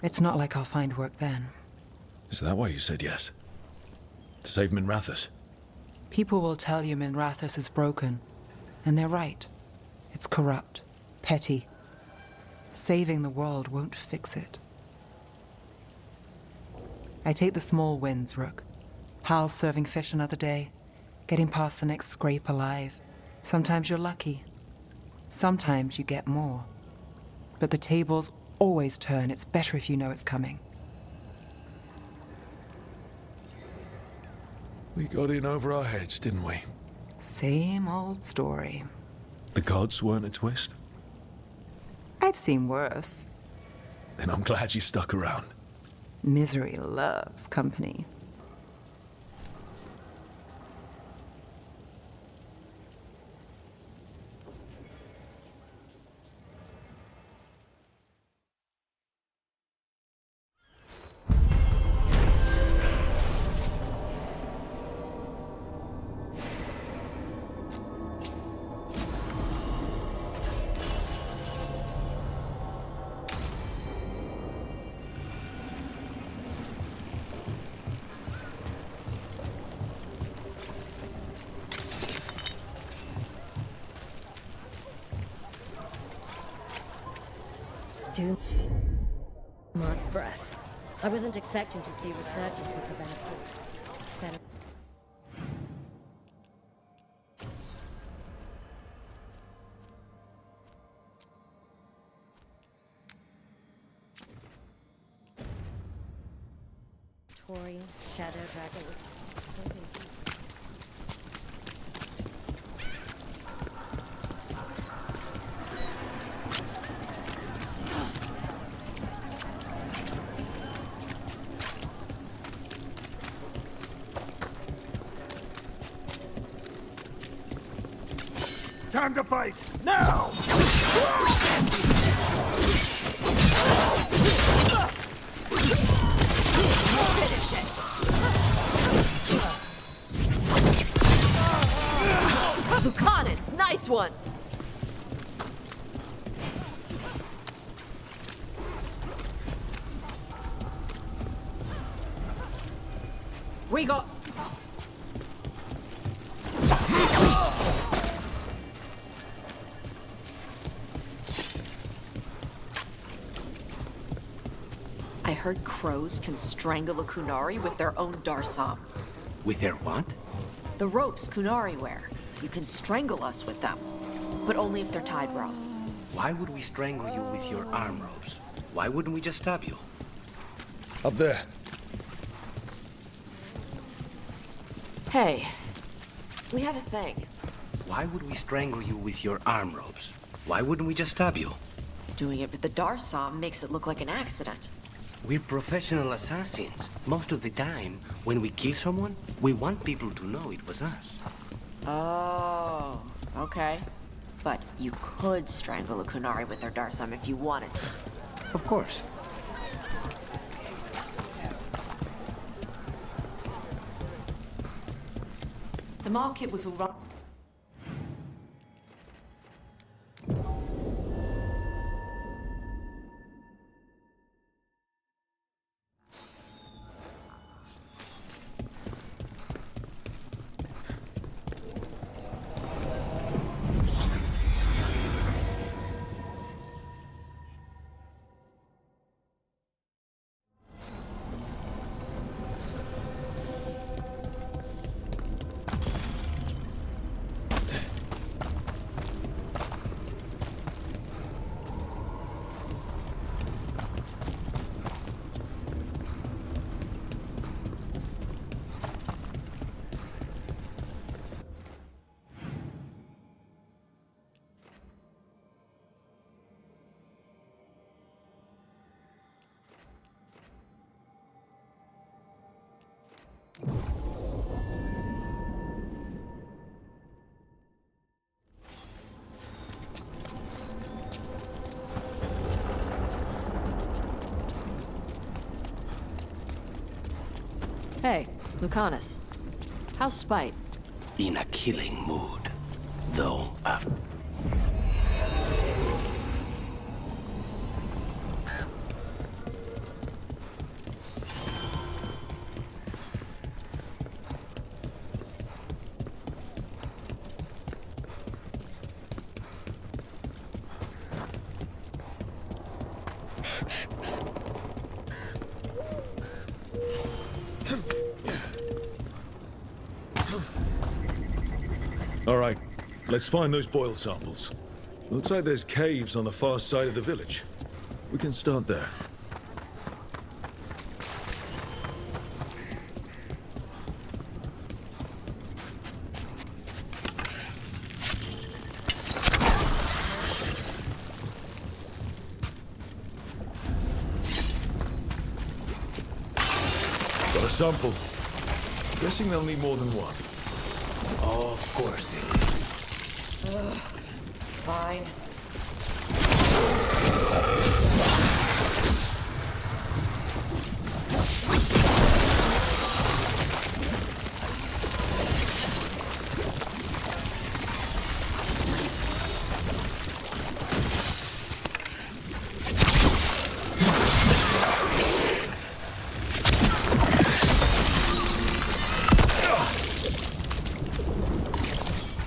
[SPEAKER 4] It's not like I'll find work then.
[SPEAKER 2] Is that why you said yes? To save Minrathous?
[SPEAKER 4] People will tell you Minrathous is broken. And they're right. It's corrupt. Petty. Saving the world won't fix it. I take the small wins, Rook. Hal's serving fish another day. Getting past the next scrape alive. Sometimes you're lucky. Sometimes you get more. But the tables always turn. It's better if you know it's coming.
[SPEAKER 2] We got in over our heads, didn't we?
[SPEAKER 4] Same old story.
[SPEAKER 2] The gods weren't a twist?
[SPEAKER 4] I've seen worse.
[SPEAKER 2] Then I'm glad you stuck around.
[SPEAKER 4] Misery loves company.
[SPEAKER 22] Two months' breath. I wasn't expecting to see resurgence of the Venom. Tori, Shadow Dragon was...
[SPEAKER 3] Time to fight! Now!
[SPEAKER 5] Finish it! Lucanus, nice one!
[SPEAKER 19] We got...
[SPEAKER 5] I heard crows can strangle a Kunari with their own Darsam.
[SPEAKER 15] With their what?
[SPEAKER 5] The ropes Kunari wear. You can strangle us with them. But only if they're tied wrong.
[SPEAKER 15] Why would we strangle you with your arm ropes? Why wouldn't we just stab you?
[SPEAKER 2] Up there.
[SPEAKER 5] Hey, we had a thing.
[SPEAKER 15] Why would we strangle you with your arm ropes? Why wouldn't we just stab you?
[SPEAKER 5] Doing it with the Darsam makes it look like an accident.
[SPEAKER 15] We're professional assassins. Most of the time, when we kill someone, we want people to know it was us.
[SPEAKER 5] Oh, okay. But you could strangle a Kunari with their Darsam if you wanted to.
[SPEAKER 15] Of course.
[SPEAKER 7] The market was all right.
[SPEAKER 5] Hey, Lucanus. How's Spite?
[SPEAKER 15] In a killing mood. Though, after...
[SPEAKER 2] All right, let's find those boil samples. Looks like there's caves on the far side of the village. We can start there. Got a sample. Guessing they'll need more than one.
[SPEAKER 15] Of course they will.
[SPEAKER 5] Fine.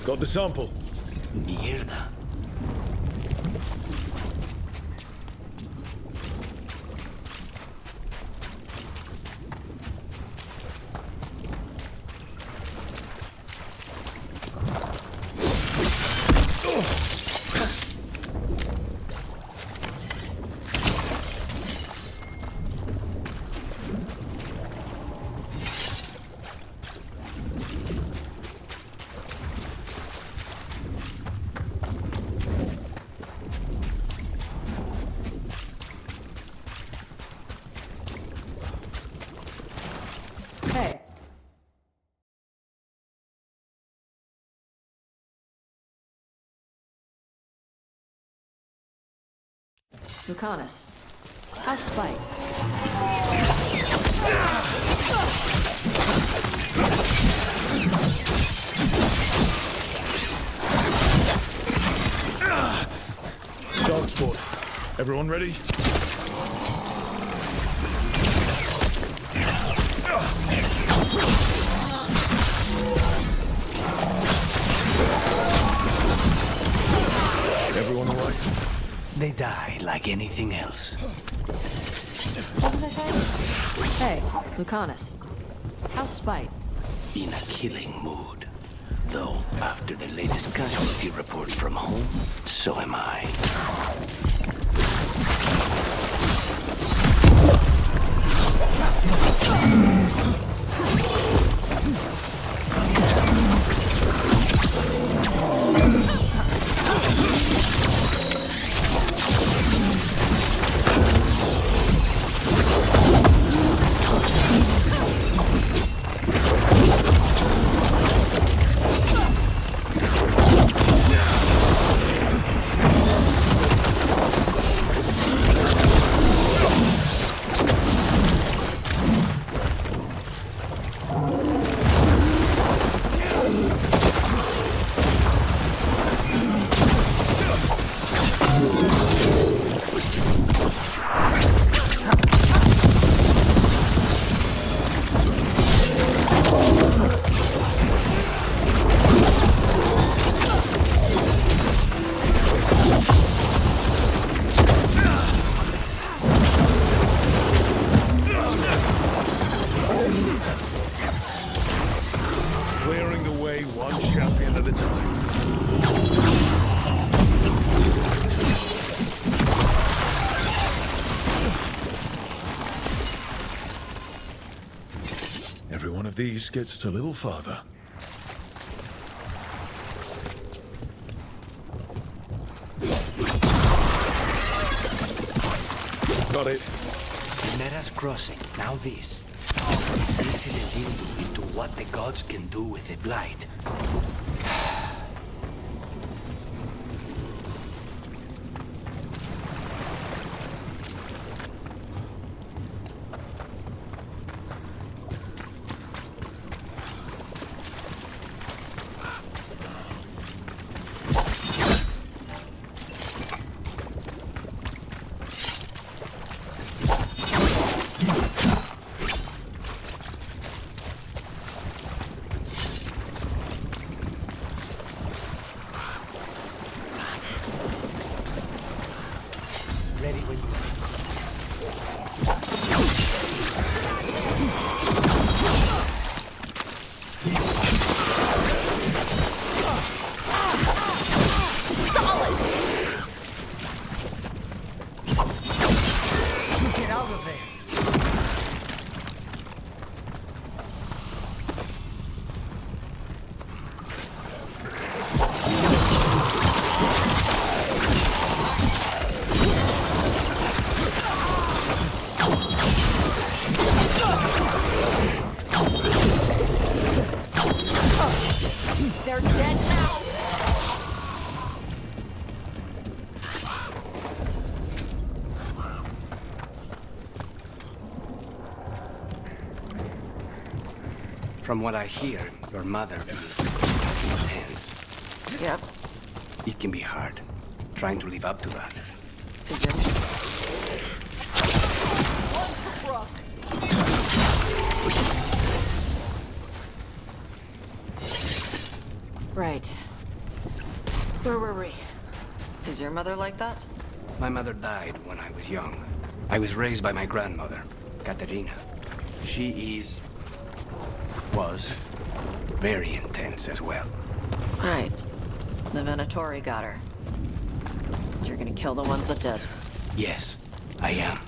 [SPEAKER 2] Got the sample.
[SPEAKER 15] Mierda.
[SPEAKER 5] Hey. Lucanus. How's Spite?
[SPEAKER 2] Dog sport. Everyone ready? Everyone all right?
[SPEAKER 15] They die like anything else.
[SPEAKER 5] What was I saying? Hey, Lucanus. How's Spite?
[SPEAKER 15] In a killing mood. Though, after the latest casualty reports from home, so am I.
[SPEAKER 2] these gets us a little farther. Got it.
[SPEAKER 15] Chimera's crossing. Now this. This is a window into what the gods can do with the blight. Ready when you
[SPEAKER 19] Get out of there.
[SPEAKER 5] They're dead now.
[SPEAKER 15] From what I hear, your mother is intense.
[SPEAKER 5] Yep.
[SPEAKER 15] It can be hard, trying to live up to that.
[SPEAKER 5] Right. Where were we? Is your mother like that?
[SPEAKER 15] My mother died when I was young. I was raised by my grandmother, Katerina. She was very intense as well.
[SPEAKER 5] Right. The Venatori got her. You're gonna kill the ones that did.
[SPEAKER 15] Yes, I am.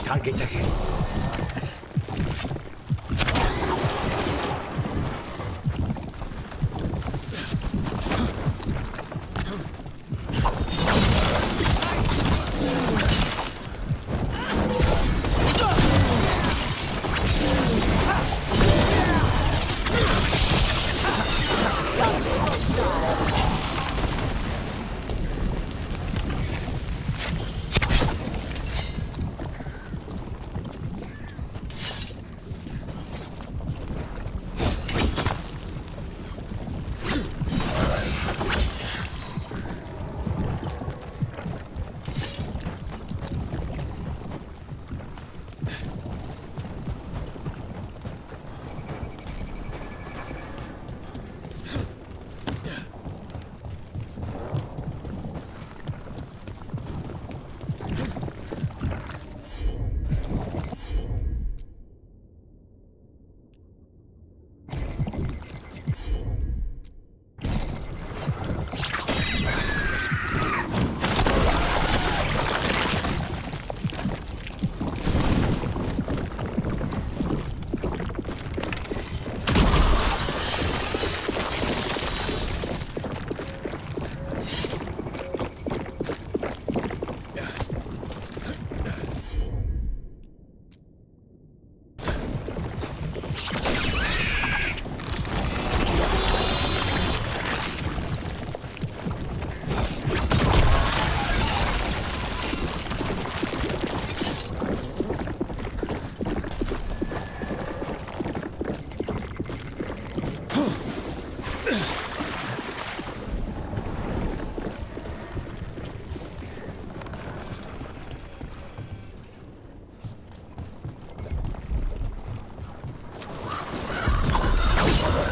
[SPEAKER 15] Targets ahead.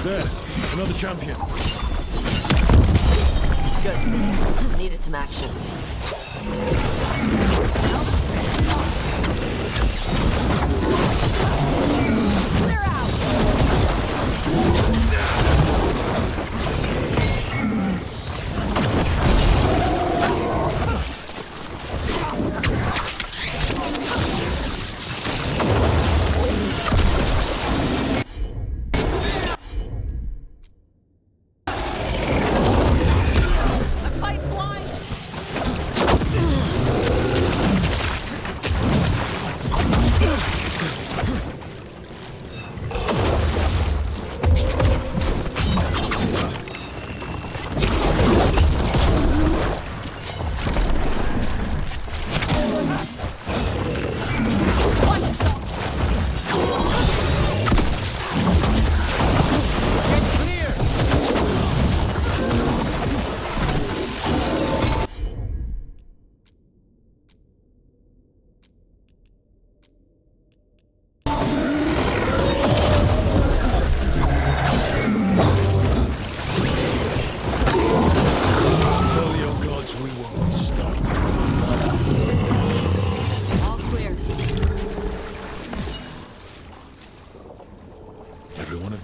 [SPEAKER 2] There, another champion.
[SPEAKER 5] Good. Needed some action. Clear out!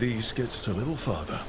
[SPEAKER 2] These gets us a little farther.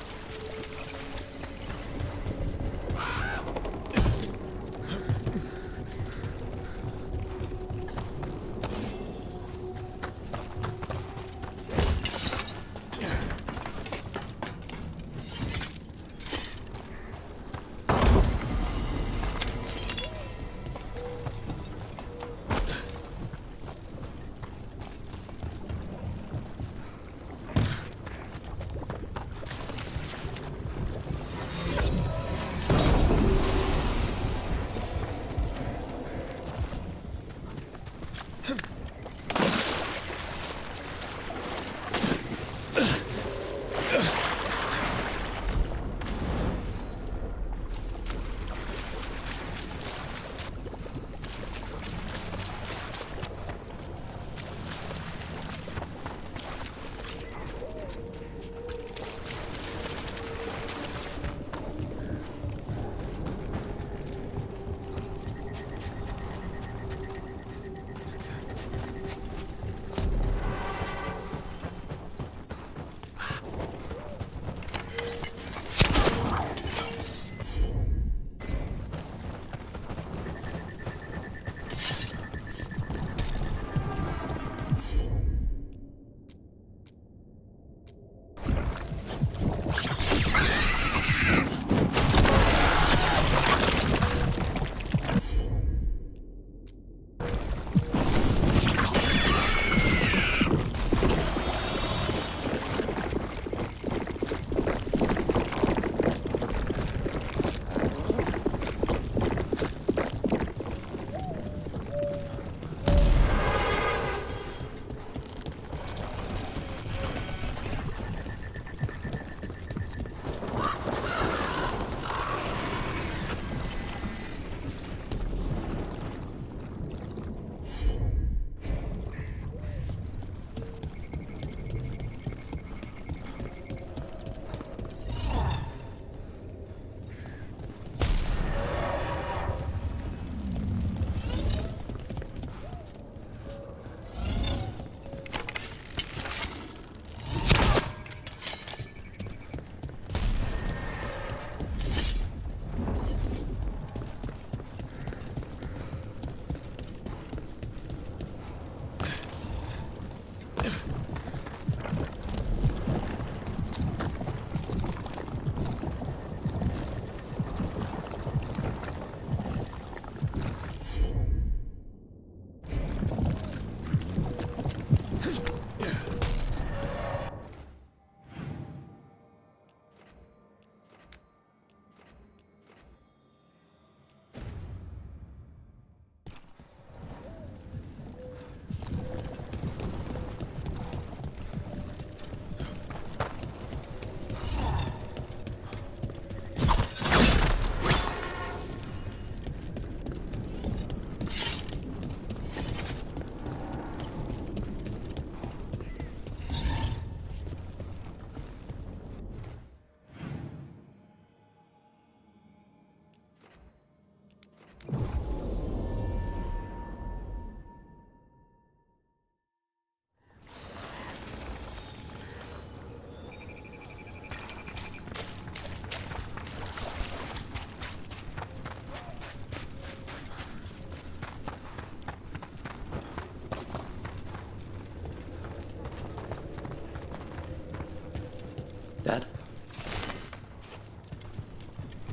[SPEAKER 15] Dad?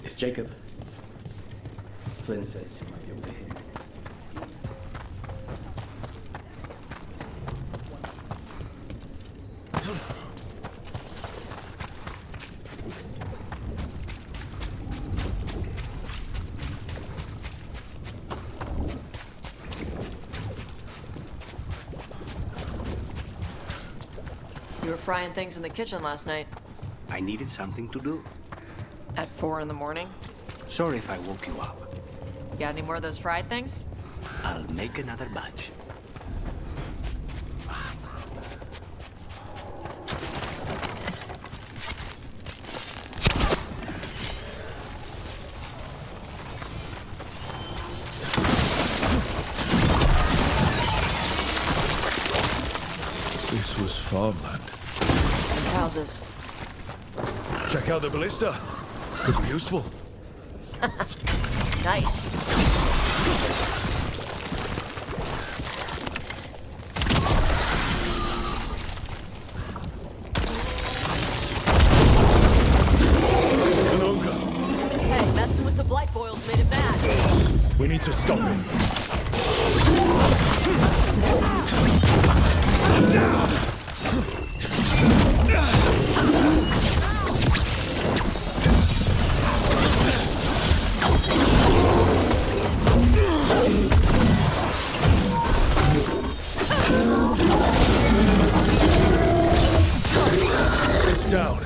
[SPEAKER 15] It's Jacob. Flynn says you might be able to hear me.
[SPEAKER 5] You were frying things in the kitchen last night.
[SPEAKER 15] I needed something to do.
[SPEAKER 5] At 4 in the morning?
[SPEAKER 15] Sorry if I woke you up.
[SPEAKER 5] You got any more of those fried things?
[SPEAKER 15] I'll make another batch.
[SPEAKER 2] This was farmland.
[SPEAKER 5] And houses.
[SPEAKER 2] Check out the ballista. Could be useful.
[SPEAKER 5] Nice. Hey, messing with the blight boils made it bad.
[SPEAKER 2] We need to stop him. It's down.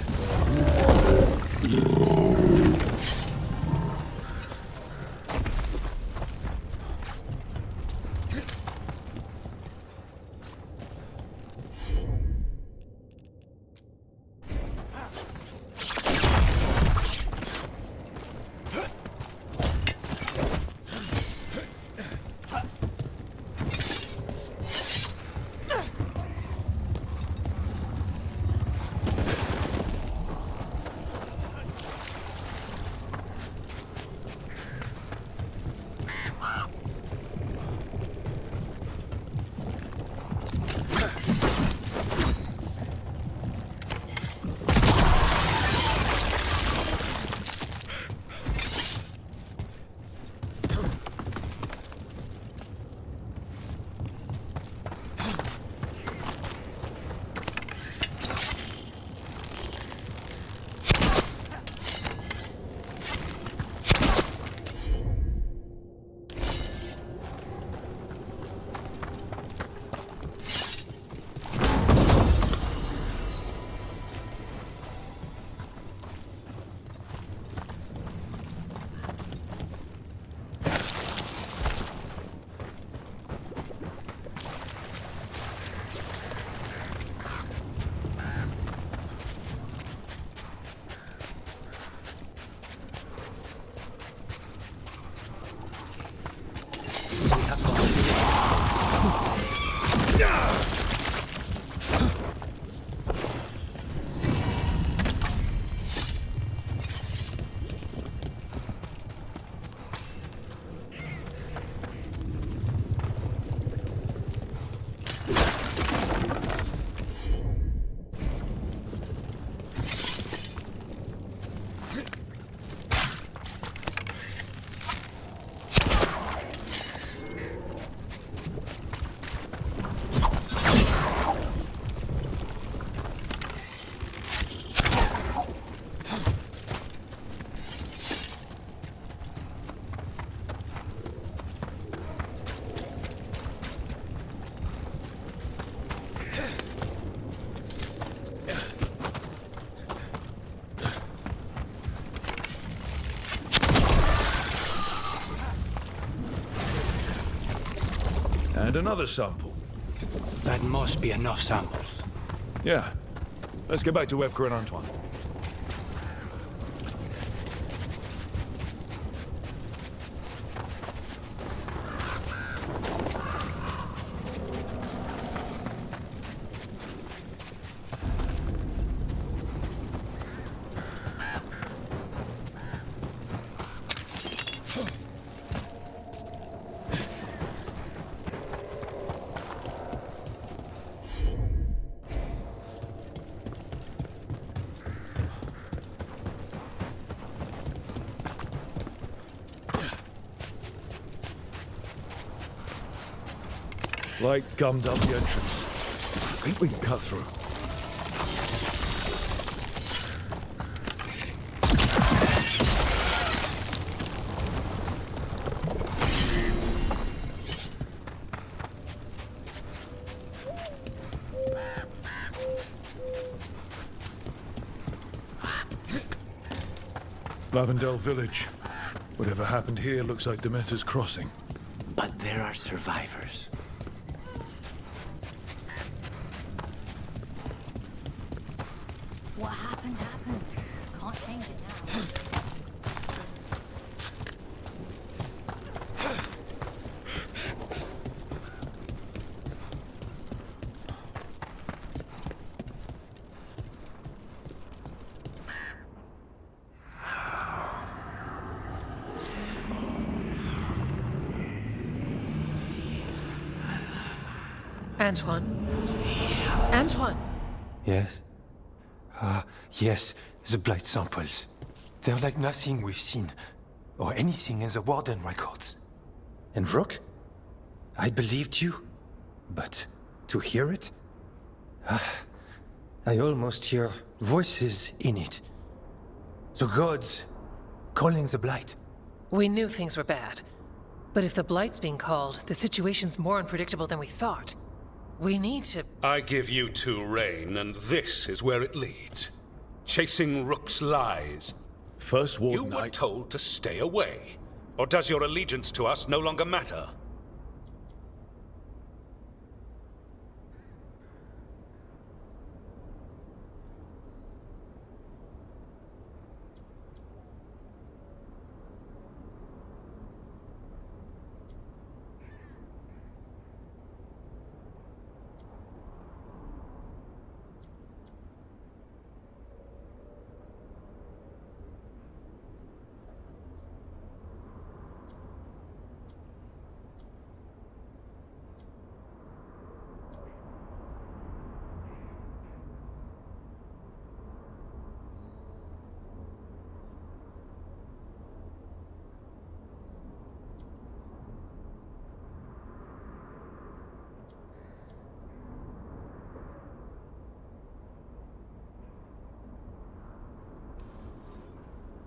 [SPEAKER 2] And another sample.
[SPEAKER 15] That must be enough samples.
[SPEAKER 2] Yeah. Let's get back to Evker and Antoine. Light gummed up the entrance. I think we can cut through. Lavendel Village. Whatever happened here looks like Demeter's Crossing.
[SPEAKER 20] But there are survivors.
[SPEAKER 21] What happened, happened. Can't change it now.
[SPEAKER 17] Antoine? Antoine!
[SPEAKER 11] Yes? Yes, the blight samples. They're like nothing we've seen, or anything in the Warden records. And Rook? I believed you, but to hear it? I almost hear voices in it. The gods calling the blight.
[SPEAKER 17] We knew things were bad. But if the Blight's being called, the situation's more unpredictable than we thought. We need to...
[SPEAKER 1] I give you two reign, and this is where it leads. Chasing Rook's lies.
[SPEAKER 2] First Warden,
[SPEAKER 1] You were told to stay away. Or does your allegiance to us no longer matter?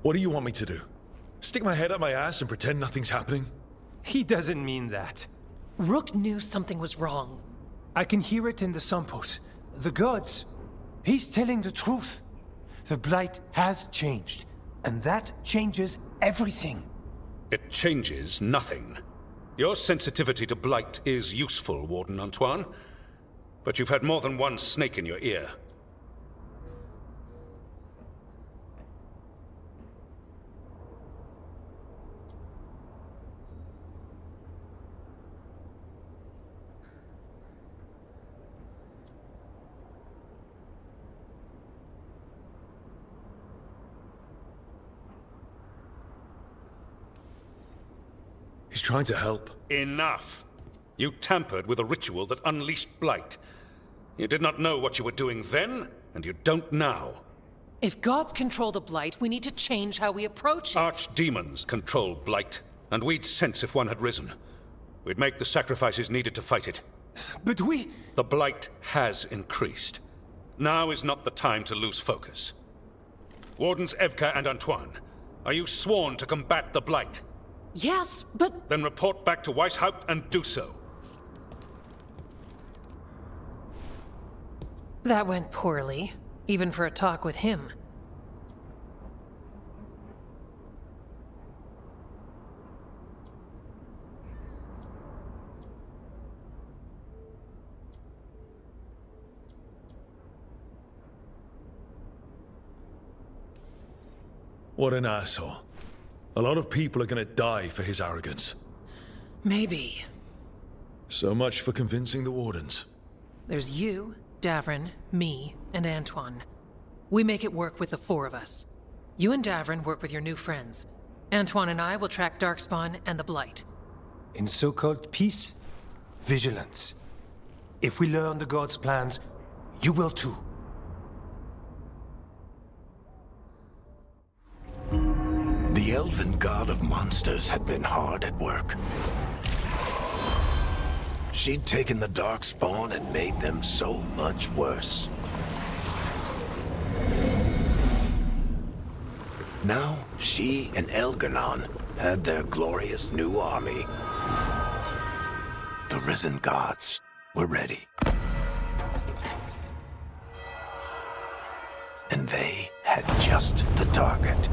[SPEAKER 2] What do you want me to do? Stick my head up my ass and pretend nothing's happening?
[SPEAKER 11] He doesn't mean that.
[SPEAKER 17] Rook knew something was wrong.
[SPEAKER 11] I can hear it in the samples. The gods. He's telling the truth. The blight has changed, and that changes everything.
[SPEAKER 1] It changes nothing. Your sensitivity to blight is useful, Warden Antoine. But you've had more than one snake in your ear.
[SPEAKER 2] He's trying to help.
[SPEAKER 1] Enough! You tampered with a ritual that unleashed blight. You did not know what you were doing then, and you don't now.
[SPEAKER 17] If gods control the Blight, we need to change how we approach it.
[SPEAKER 1] Archdemons control blight, and we'd sense if one had risen. We'd make the sacrifices needed to fight it.
[SPEAKER 11] But we...
[SPEAKER 1] The blight has increased. Now is not the time to lose focus. Wardens Evka and Antoine, are you sworn to combat the blight?
[SPEAKER 17] Yes, but...
[SPEAKER 1] Then report back to Weishaupt and do so.
[SPEAKER 17] That went poorly, even for a talk with him.
[SPEAKER 2] What an asshole. A lot of people are gonna die for his arrogance.
[SPEAKER 17] Maybe.
[SPEAKER 2] So much for convincing the Wardens.
[SPEAKER 17] There's you, Davrin, me, and Antoine. We make it work with the four of us. You and Davrin work with your new friends. Antoine and I will track Darkspawn and the Blight.
[SPEAKER 11] In so-called peace, vigilance. If we learn the gods' plans, you will too.
[SPEAKER 8] The elven god of monsters had been hard at work. She'd taken the Darkspawn and made them so much worse. Now, she and Elganon had their glorious new army. The risen gods were ready. And they had just the target.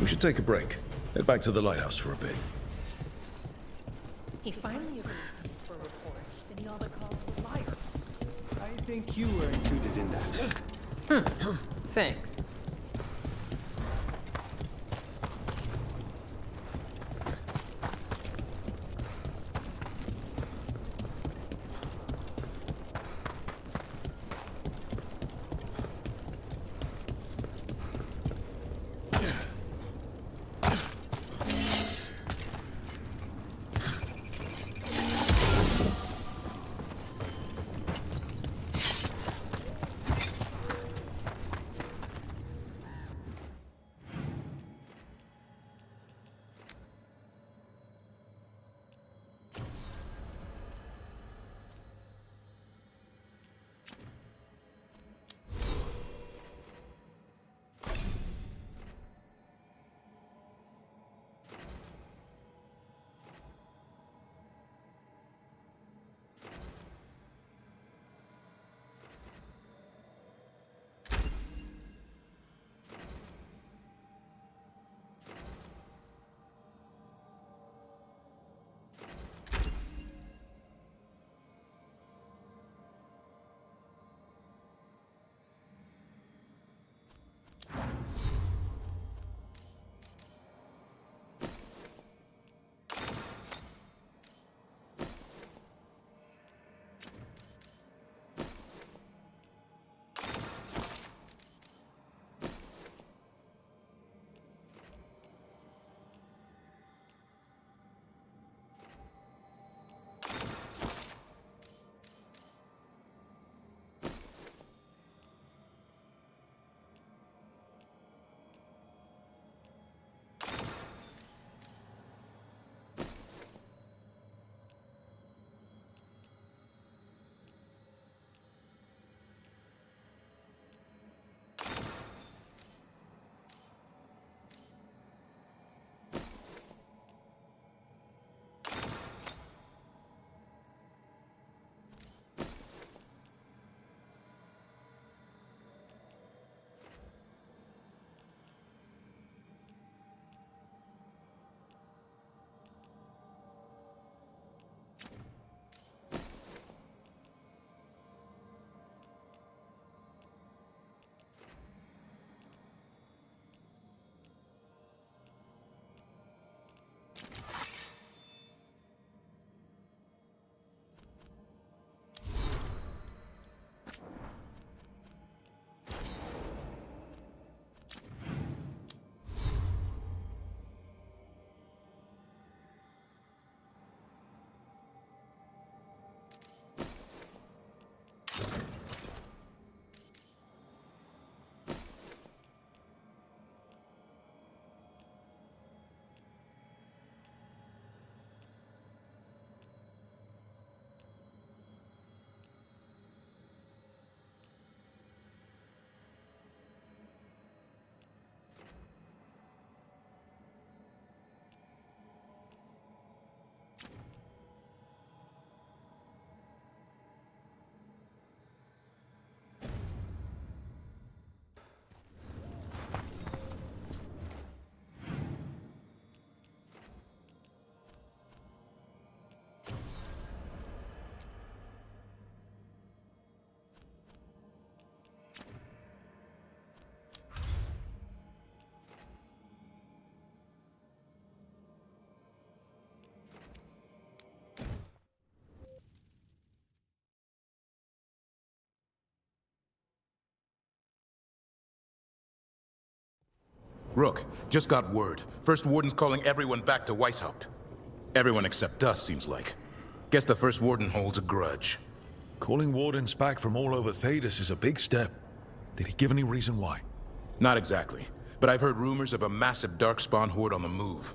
[SPEAKER 2] We should take a break. Head back to the lighthouse for a bit.
[SPEAKER 17] He finally agreed for a report, then he all but called him a liar.
[SPEAKER 11] I think you were included in that.
[SPEAKER 17] Thanks.
[SPEAKER 12] Rook, just got word. First Warden's calling everyone back to Weishaupt. Everyone except us, seems like. Guess the First Warden holds a grudge.
[SPEAKER 2] Calling Wardens back from all over Thedas is a big step. Did he give any reason why?
[SPEAKER 12] Not exactly, but I've heard rumors of a massive Darkspawn horde on the move.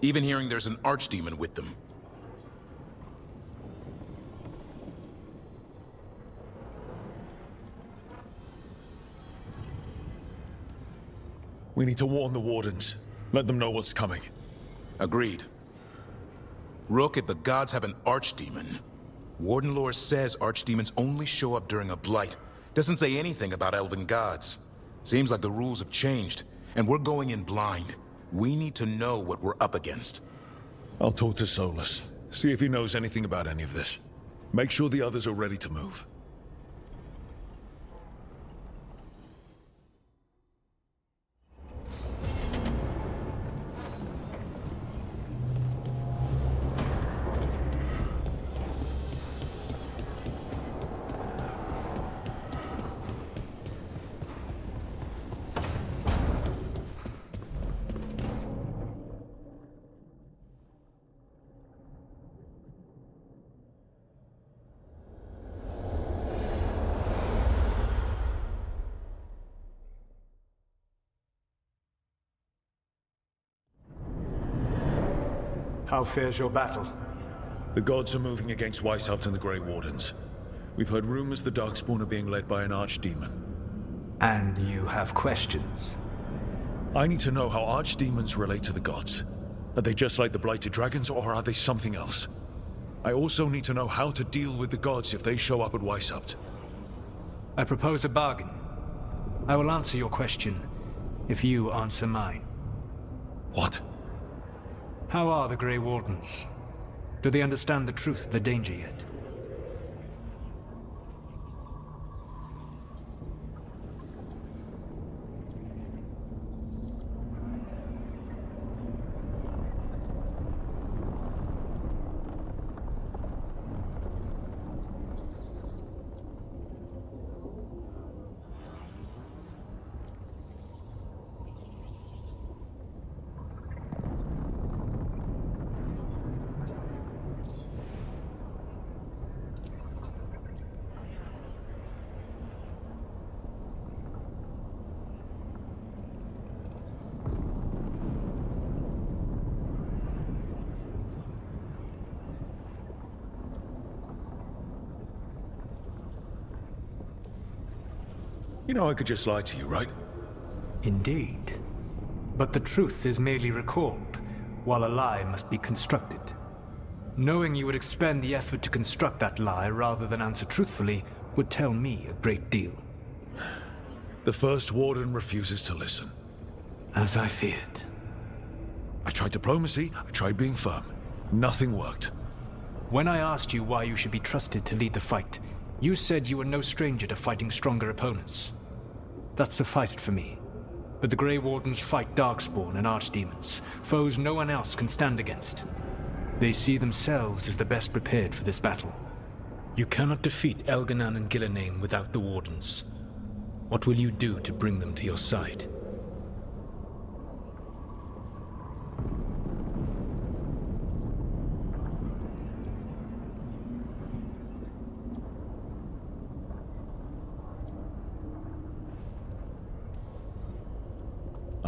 [SPEAKER 12] Even hearing there's an Archdemon with them.
[SPEAKER 2] We need to warn the Wardens. Let them know what's coming.
[SPEAKER 12] Agreed. Rook, if the gods have an Archdemon, Warden lore says Archdemons only show up during a blight. Doesn't say anything about elven gods. Seems like the rules have changed, and we're going in blind. We need to know what we're up against.
[SPEAKER 2] I'll talk to Solus. See if he knows anything about any of this. Make sure the others are ready to move.
[SPEAKER 16] How fares your battle?
[SPEAKER 2] The gods are moving against Weishaupt and the Grey Wardens. We've heard rumors the Darkspawn are being led by an Archdemon.
[SPEAKER 16] And you have questions?
[SPEAKER 2] I need to know how Archdemons relate to the gods. Are they just like the Blighted Dragons, or are they something else? I also need to know how to deal with the gods if they show up at Weishaupt.
[SPEAKER 16] I propose a bargain. I will answer your question if you answer mine.
[SPEAKER 2] What?
[SPEAKER 16] How are the Grey Wardens? Do they understand the truth of the danger yet?
[SPEAKER 2] You know I could just lie to you, right?
[SPEAKER 16] Indeed. But the truth is merely recalled, while a lie must be constructed. Knowing you would expend the effort to construct that lie rather than answer truthfully would tell me a great deal.
[SPEAKER 2] The First Warden refuses to listen.
[SPEAKER 16] As I feared.
[SPEAKER 2] I tried diplomacy, I tried being firm. Nothing worked.
[SPEAKER 16] When I asked you why you should be trusted to lead the fight, you said you were no stranger to fighting stronger opponents. That sufficed for me. But the Grey Wardens fight Darkspawn and Archdemons, foes no one else can stand against. They see themselves as the best prepared for this battle. You cannot defeat Elganan and Gillenane without the Wardens. What will you do to bring them to your side?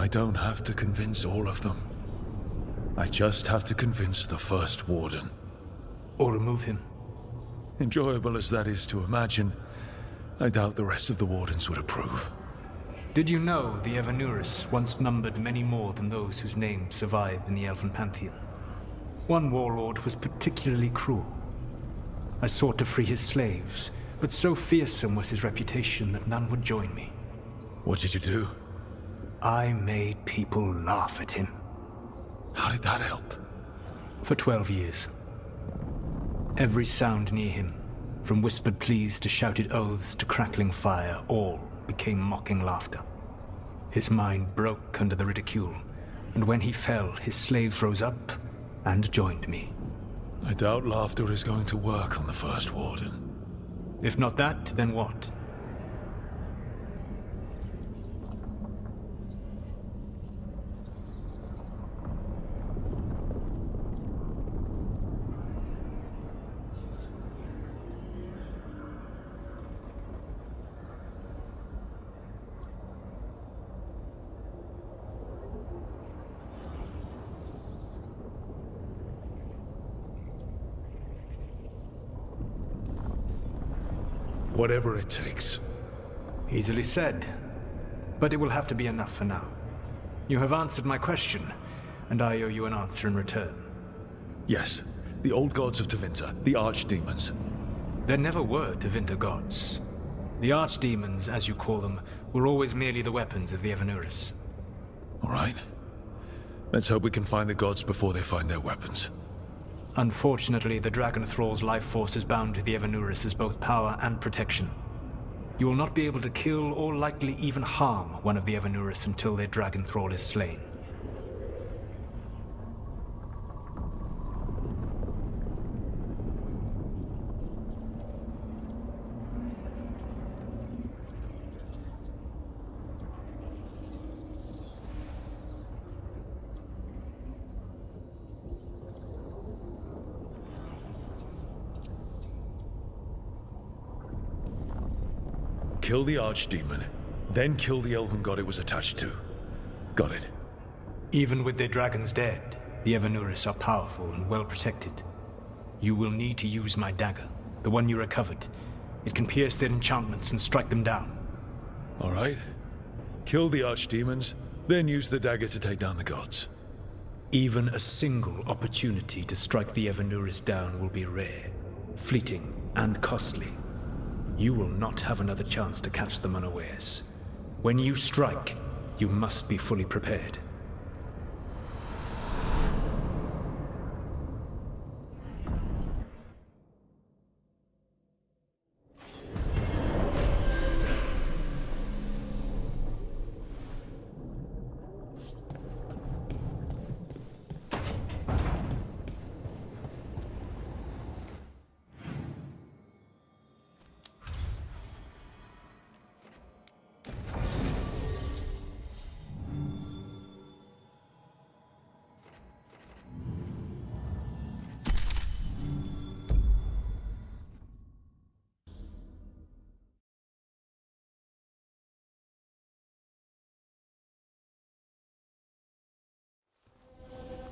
[SPEAKER 2] I don't have to convince all of them. I just have to convince the First Warden.
[SPEAKER 16] Or remove him.
[SPEAKER 2] Enjoyable as that is to imagine, I doubt the rest of the Wardens would approve.
[SPEAKER 16] Did you know the Evanuris once numbered many more than those whose names survive in the Elven Pantheon? One warlord was particularly cruel. I sought to free his slaves, but so fearsome was his reputation that none would join me.
[SPEAKER 2] What did you do?
[SPEAKER 16] I made people laugh at him.
[SPEAKER 2] How did that help?
[SPEAKER 16] For 12 years. Every sound near him, from whispered pleas to shouted oaths to crackling fire, all became mocking laughter. His mind broke under the ridicule, and when he fell, his slaves rose up and joined me.
[SPEAKER 2] I doubt laughter is going to work on the First Warden.
[SPEAKER 16] If not that, then what?
[SPEAKER 2] Whatever it takes.
[SPEAKER 16] Easily said. But it will have to be enough for now. You have answered my question, and I owe you an answer in return.
[SPEAKER 2] Yes, the old gods of Tevinter, the archdemons.
[SPEAKER 16] There never were Tevinter gods. The archdemons, as you call them, were always merely the weapons of the Evanuris.
[SPEAKER 2] All right. Let's hope we can find the gods before they find their weapons.
[SPEAKER 16] Unfortunately, the Dragon Thrall's life force is bound to the Evanuris as both power and protection. You will not be able to kill or likely even harm one of the Evanuris until their Dragon Thrall is slain.
[SPEAKER 2] Kill the archdemon, then kill the elven god it was attached to. Got it.
[SPEAKER 16] Even with their dragons dead, the Evanuris are powerful and well protected. You will need to use my dagger, the one you recovered. It can pierce their enchantments and strike them down.
[SPEAKER 2] All right. Kill the archdemons, then use the dagger to take down the gods.
[SPEAKER 16] Even a single opportunity to strike the Evanuris down will be rare, fleeting, and costly. You will not have another chance to catch them unawares. When you strike, you must be fully prepared.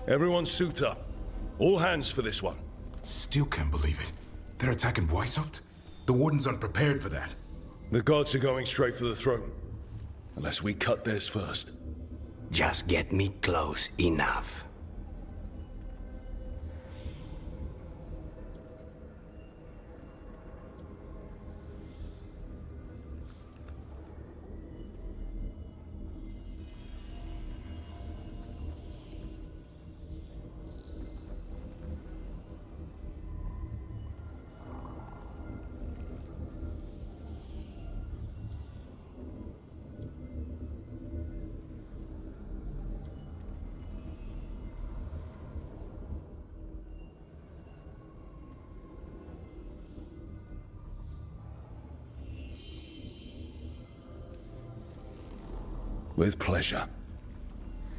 [SPEAKER 2] Everyone suit up. All hands for this one.
[SPEAKER 12] Still can't believe it. They're attacking Weishaupt? The Warden's unprepared for that.
[SPEAKER 2] The gods are going straight for the throne. Unless we cut theirs first.
[SPEAKER 8] Just get me close enough.
[SPEAKER 2] With pleasure.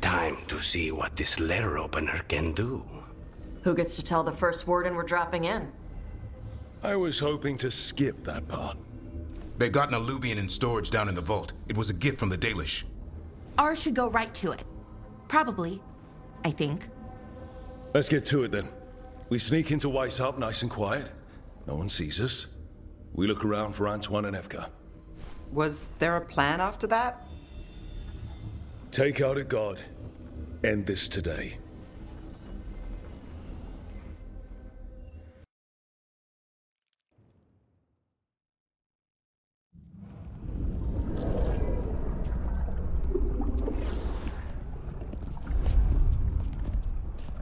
[SPEAKER 8] Time to see what this letter opener can do.
[SPEAKER 5] Who gets to tell the first warden we're dropping in?
[SPEAKER 2] I was hoping to skip that part.
[SPEAKER 12] They got an alluvian in storage down in the vault. It was a gift from the Dalish.
[SPEAKER 6] Ours should go right to it. Probably. I think.
[SPEAKER 2] Let's get to it then. We sneak into Weishaupt nice and quiet. No one sees us. We look around for Antoine and Evka.
[SPEAKER 4] Was there a plan after that?
[SPEAKER 2] Take out a god. End this today.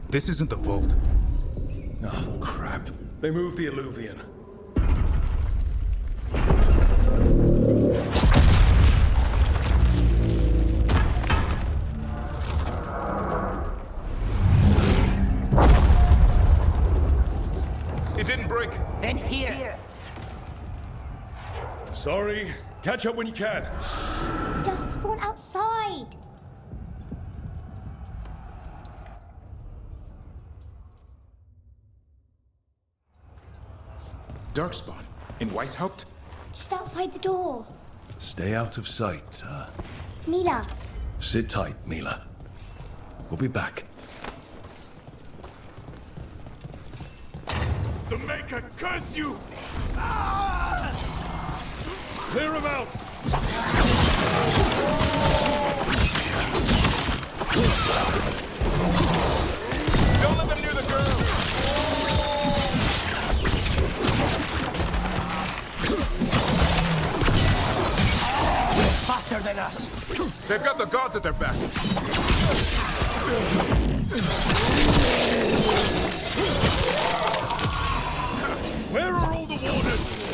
[SPEAKER 12] This isn't the vault.
[SPEAKER 2] Oh, crap. They moved the alluvian.
[SPEAKER 12] It didn't break.
[SPEAKER 6] Then here.
[SPEAKER 2] Sorry. Catch up when you can.
[SPEAKER 21] Darkspawn outside.
[SPEAKER 12] Darkspawn? In Weishaupt?
[SPEAKER 21] Just outside the door.
[SPEAKER 2] Stay out of sight.
[SPEAKER 21] Mila.
[SPEAKER 2] Sit tight, Mila. We'll be back.
[SPEAKER 18] The Maker curse you! Ah!
[SPEAKER 2] Clear him out!
[SPEAKER 12] Don't let them near the girl!
[SPEAKER 19] Faster than us.
[SPEAKER 12] They've got the gods at their back.
[SPEAKER 2] Where are all the wardens?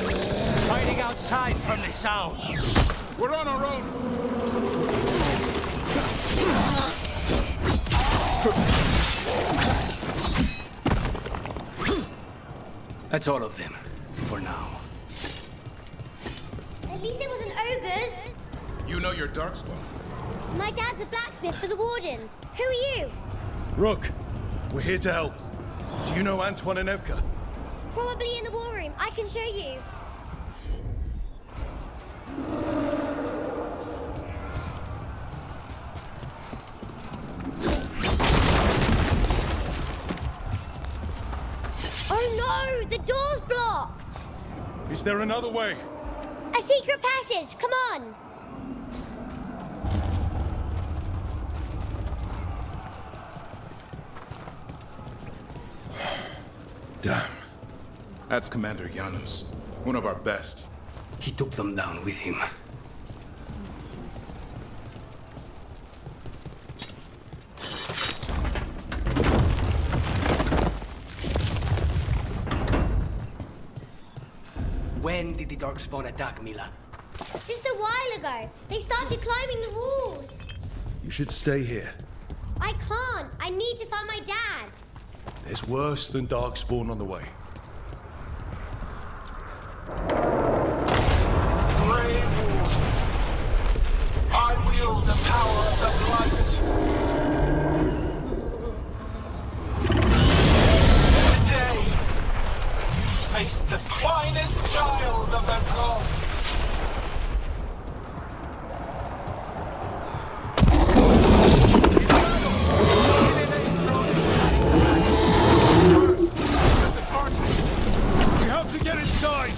[SPEAKER 19] Hiding outside from the sound.
[SPEAKER 12] We're on our own.
[SPEAKER 15] That's all of them, for now.
[SPEAKER 13] At least it wasn't ogres.
[SPEAKER 12] You know your darkspawn.
[SPEAKER 13] My dad's a blacksmith for the Wardens. Who are you?
[SPEAKER 2] Rook, we're here to help. Do you know Antoine and Evka?
[SPEAKER 13] Probably in the war room. I can show you. Oh no! The door's blocked!
[SPEAKER 2] Is there another way?
[SPEAKER 13] A secret passage! Come on!
[SPEAKER 2] Damn.
[SPEAKER 12] That's Commander Janos, one of our best.
[SPEAKER 15] He took them down with him. When did the Darkspawn attack, Mila?
[SPEAKER 13] Just a while ago. They started climbing the walls.
[SPEAKER 2] You should stay here.
[SPEAKER 13] I can't. I need to find my dad.
[SPEAKER 2] There's worse than Darkspawn on the way.
[SPEAKER 14] Grey Wardens, I wield the power of the Blight. Today, you face the finest child of the gods.
[SPEAKER 2] We have to get inside!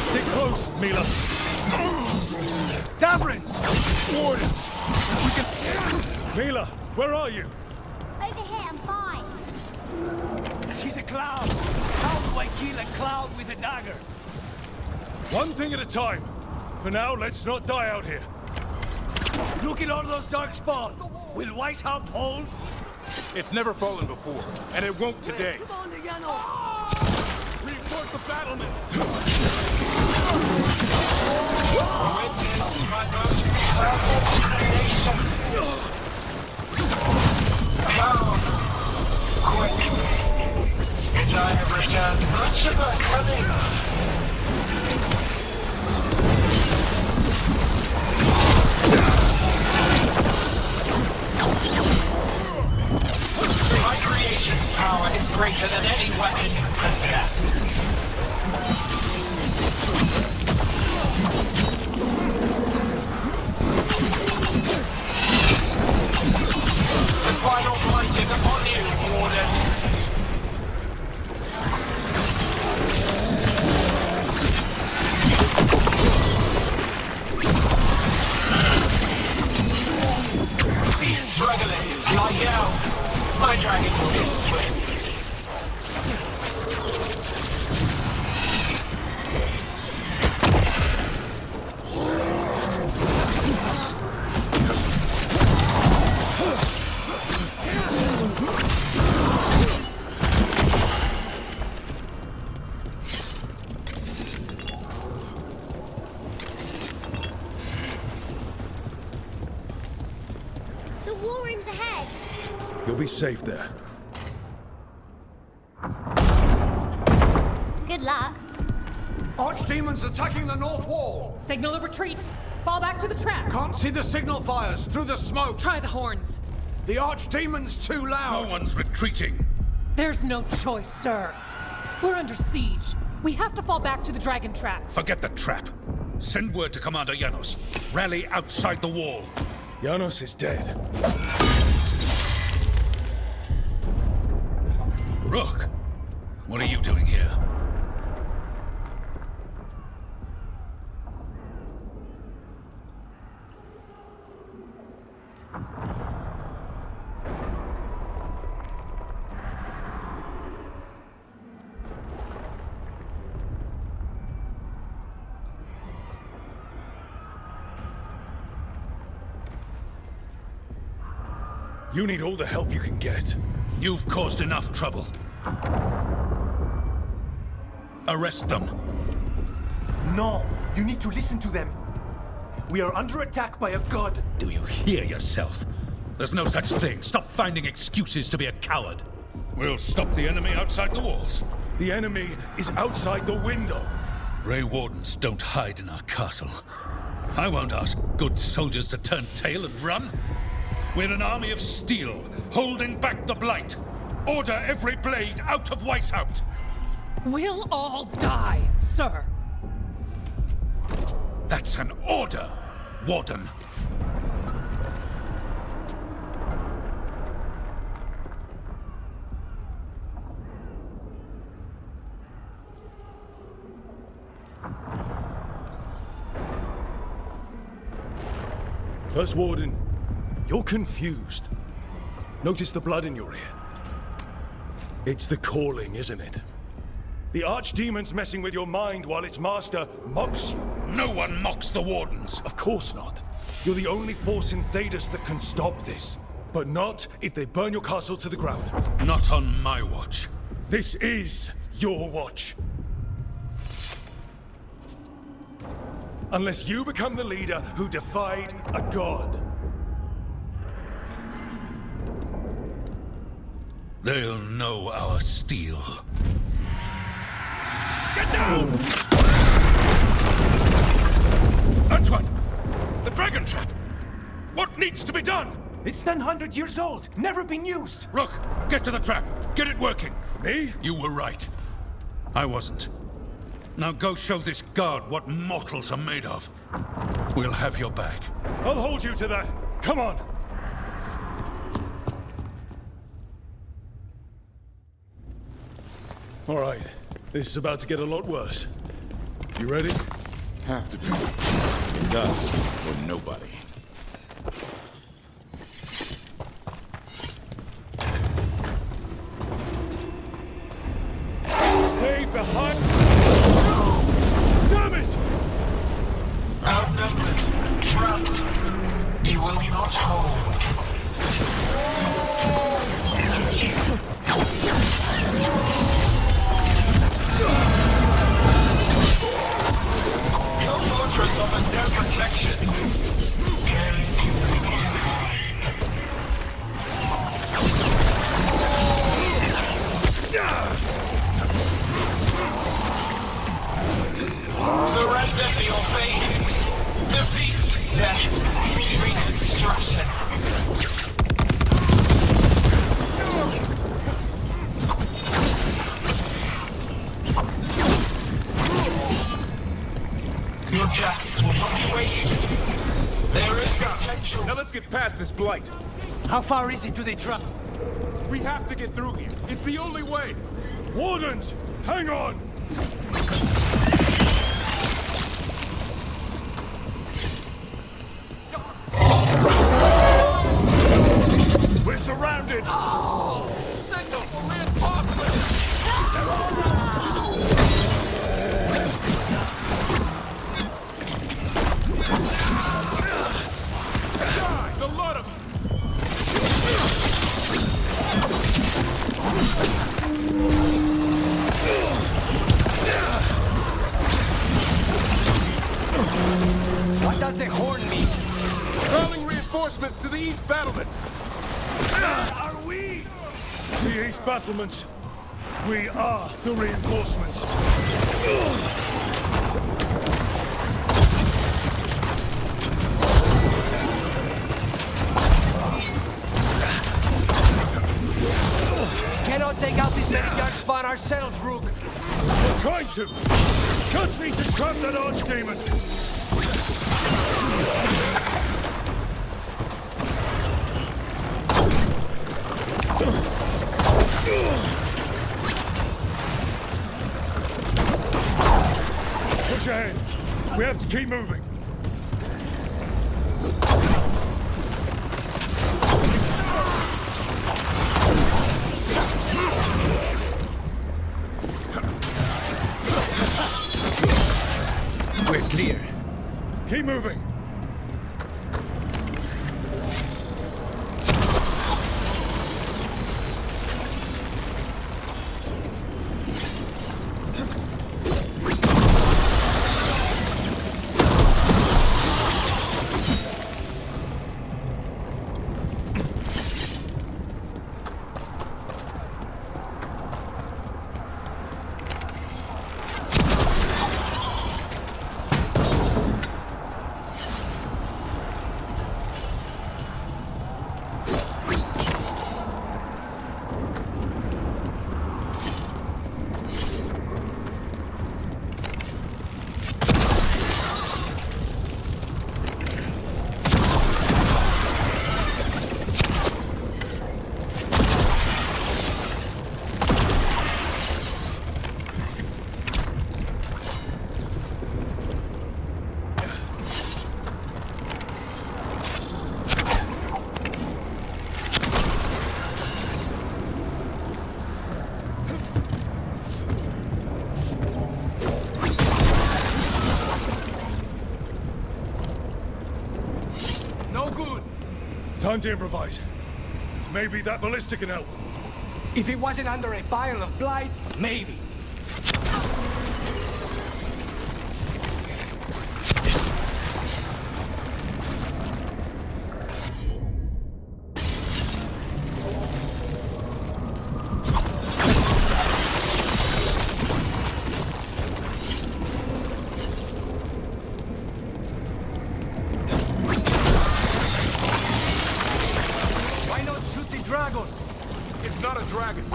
[SPEAKER 2] Stick close, Mila.
[SPEAKER 19] Davrin!
[SPEAKER 2] Wardens! We can... Mila, where are you?
[SPEAKER 13] Over here, I'm fine.
[SPEAKER 19] She's a cloud. How do I kill a cloud with a dagger?
[SPEAKER 2] One thing at a time. For now, let's not die out here.
[SPEAKER 19] Look at all those Darkspawn. Will Weishaupt hold?
[SPEAKER 12] It's never fallen before, and it won't today.
[SPEAKER 14] Reinforce the battlements! Witness my most perfect creation. Come, quickly, and I have returned much of our cunning. My creation's power is greater than any weapon you possess. The final flight is upon you, Wardens. Cease struggling, lie down. My dragon will be swift.
[SPEAKER 13] The war room's ahead.
[SPEAKER 2] You'll be safe there.
[SPEAKER 13] Good luck.
[SPEAKER 18] Archdemons attacking the north wall.
[SPEAKER 17] Signal a retreat. Fall back to the trap.
[SPEAKER 18] Can't see the signal fires through the smoke.
[SPEAKER 17] Try the horns.
[SPEAKER 18] The Archdemon's too loud.
[SPEAKER 1] No one's retreating.
[SPEAKER 17] There's no choice, sir. We're under siege. We have to fall back to the dragon trap.
[SPEAKER 1] Forget the trap. Send word to Commander Janos. Rally outside the wall.
[SPEAKER 2] Janos is dead.
[SPEAKER 1] Rook, what are you doing here?
[SPEAKER 2] You need all the help you can get.
[SPEAKER 1] You've caused enough trouble. Arrest them.
[SPEAKER 11] No, you need to listen to them. We are under attack by a god.
[SPEAKER 1] Do you hear yourself? There's no such thing. Stop finding excuses to be a coward. We'll stop the enemy outside the walls.
[SPEAKER 2] The enemy is outside the window.
[SPEAKER 1] Grey Wardens don't hide in our castle. I won't ask good soldiers to turn tail and run. We're an army of steel, holding back the Blight. Order every blade out of Weishaupt.
[SPEAKER 17] We'll all die, sir.
[SPEAKER 1] That's an order, Warden.
[SPEAKER 2] First Warden, you're confused. Notice the blood in your ear. It's the calling, isn't it? The Archdemon's messing with your mind while its master mocks you.
[SPEAKER 1] No one mocks the Wardens.
[SPEAKER 2] Of course not. You're the only force in Thedas that can stop this. But not if they burn your castle to the ground.
[SPEAKER 1] Not on my watch.
[SPEAKER 2] This is your watch. Unless you become the leader who defied a god.
[SPEAKER 1] They'll know our steel.
[SPEAKER 14] Get down!
[SPEAKER 1] Antoine! The dragon trap! What needs to be done?
[SPEAKER 11] It's 100 years old, never been used.
[SPEAKER 1] Rook, get to the trap. Get it working.
[SPEAKER 2] Me?
[SPEAKER 1] You were right. I wasn't. Now go show this guard what mortals are made of. We'll have your back.
[SPEAKER 2] I'll hold you to that. Come on. All right. This is about to get a lot worse. You ready?
[SPEAKER 12] Have to be. It's us or nobody.
[SPEAKER 2] Stay behind. Damn it!
[SPEAKER 14] Outnumbered, trapped. You will not hold. Your fortress offers no protection. Surrender to your fate. Defeat, death, reconstruction. Your deaths will not be wasted. There is potential.
[SPEAKER 12] Now let's get past this blight.
[SPEAKER 11] How far is it to the trap?
[SPEAKER 12] We have to get through here. It's the only way.
[SPEAKER 2] Wardens, hang on!
[SPEAKER 14] We're surrounded! Oh! Signal for reinforcements!
[SPEAKER 12] God, the lot of them!
[SPEAKER 19] What does the horn mean?
[SPEAKER 12] Calling reinforcements to the east battlements!
[SPEAKER 2] Are we? The East battlements. We are the reinforcements.
[SPEAKER 19] Cannot take out this many darkspawn ourselves, Rook.
[SPEAKER 2] We're trying to. Just need to trap that Archdemon. Push ahead. We have to keep moving.
[SPEAKER 15] We're clear.
[SPEAKER 2] Keep moving.
[SPEAKER 18] Time to improvise. Maybe that ballista can help.
[SPEAKER 19] If it wasn't under a pile of blight, maybe.
[SPEAKER 12] It's not a dragon,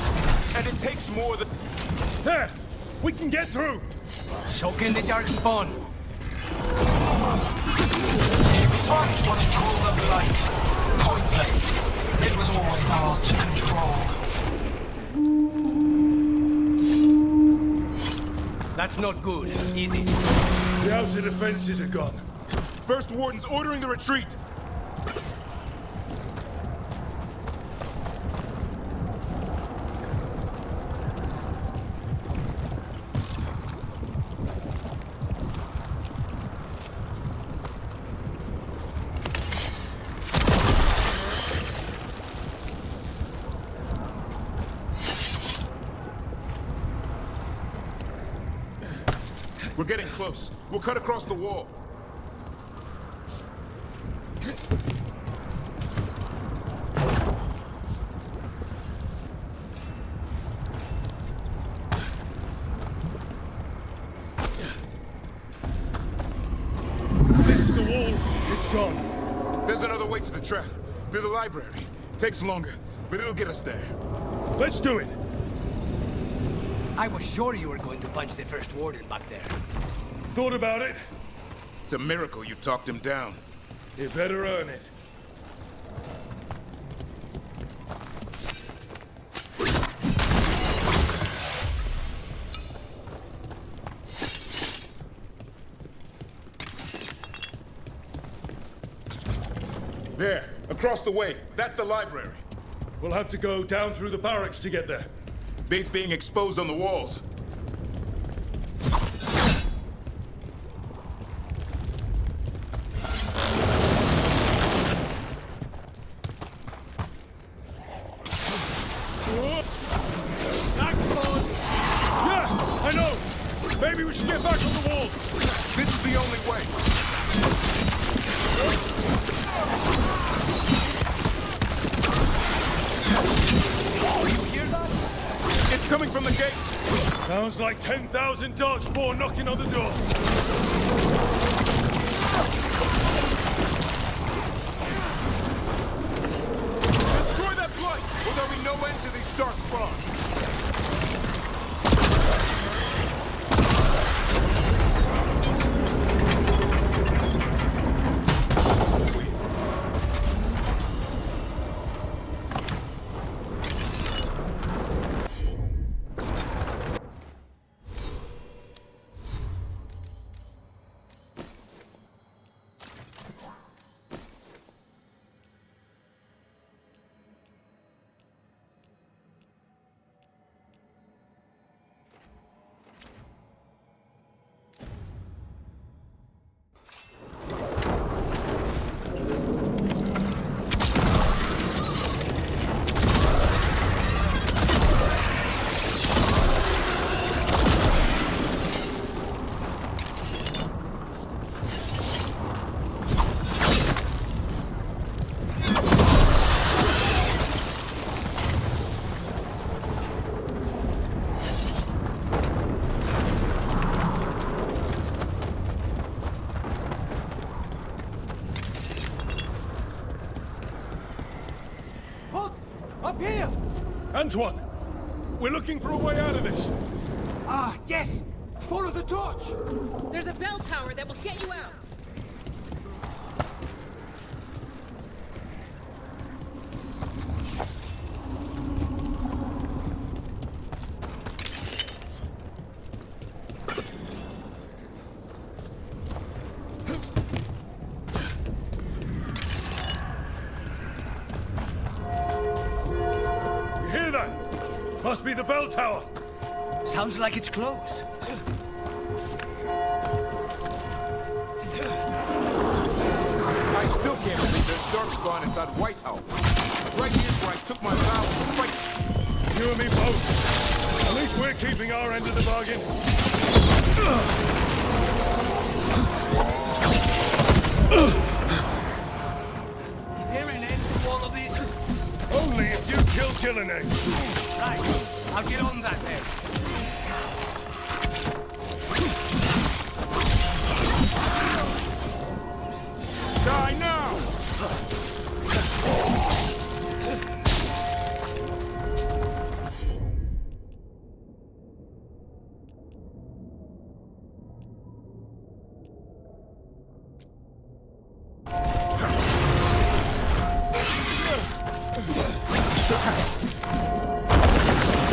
[SPEAKER 12] and it takes more than...
[SPEAKER 18] There! We can get through!
[SPEAKER 19] Soak in the darkspawn.
[SPEAKER 14] Fight what you call the blight. Pointless. It was always ours to control.
[SPEAKER 19] That's not good, is it?
[SPEAKER 18] The outer defenses are gone.
[SPEAKER 12] First Warden's ordering the retreat. We're getting close. We'll cut across the wall.
[SPEAKER 18] This is the wall. It's gone.
[SPEAKER 12] There's another way to the trap. Through the library. Takes longer, but it'll get us there.
[SPEAKER 18] Let's do it.
[SPEAKER 19] I was sure you were going to punch the First Warden back there.
[SPEAKER 18] Thought about it.
[SPEAKER 12] It's a miracle you talked him down.
[SPEAKER 18] You better earn it.
[SPEAKER 12] There, across the way. That's the library.
[SPEAKER 18] We'll have to go down through the barracks to get there.
[SPEAKER 12] Bait's being exposed on the walls.
[SPEAKER 18] Yeah, I know. Maybe we should get back on the wall.
[SPEAKER 12] This is the only way. It's coming from the gate.
[SPEAKER 18] Sounds like 10,000 darkspawn knocking on the door.
[SPEAKER 12] Destroy that blight, or there'll be no end to these darkspawn.
[SPEAKER 3] Up here!
[SPEAKER 18] Antoine, we're looking for a way out of this.
[SPEAKER 3] Ah, yes! Follow the torch!
[SPEAKER 17] There's a bell tower that will get you out.
[SPEAKER 18] You hear that? Must be the bell tower.
[SPEAKER 19] Sounds like it's close.
[SPEAKER 12] I Still can't believe there's darkspawn inside Weishaupt. Right here's where I took my vow to fight.
[SPEAKER 2] You and me both. At least we're keeping our end of the bargain.
[SPEAKER 14] Is there an end to all of this?
[SPEAKER 2] Only if you kill Gillenay.
[SPEAKER 14] Right. I'll get on that then.
[SPEAKER 12] Die now!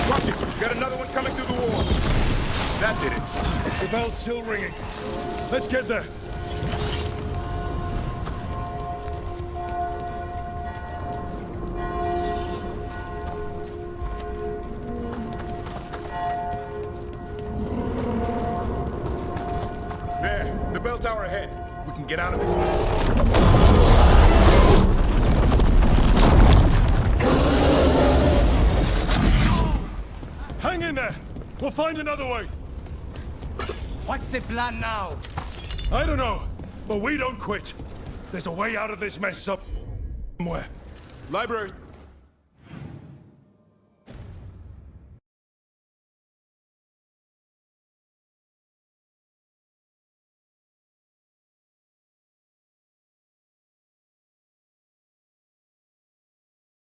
[SPEAKER 12] Watch it! Got another one coming through the wall. That did it.
[SPEAKER 2] The bell's still ringing. Let's get there.
[SPEAKER 12] There, the bell tower ahead. We can get out of this mess.
[SPEAKER 2] Hang in there! We'll find another way!
[SPEAKER 14] What's the plan now?
[SPEAKER 2] I don't know, but we don't quit. There's a way out of this mess somewhere.
[SPEAKER 12] Library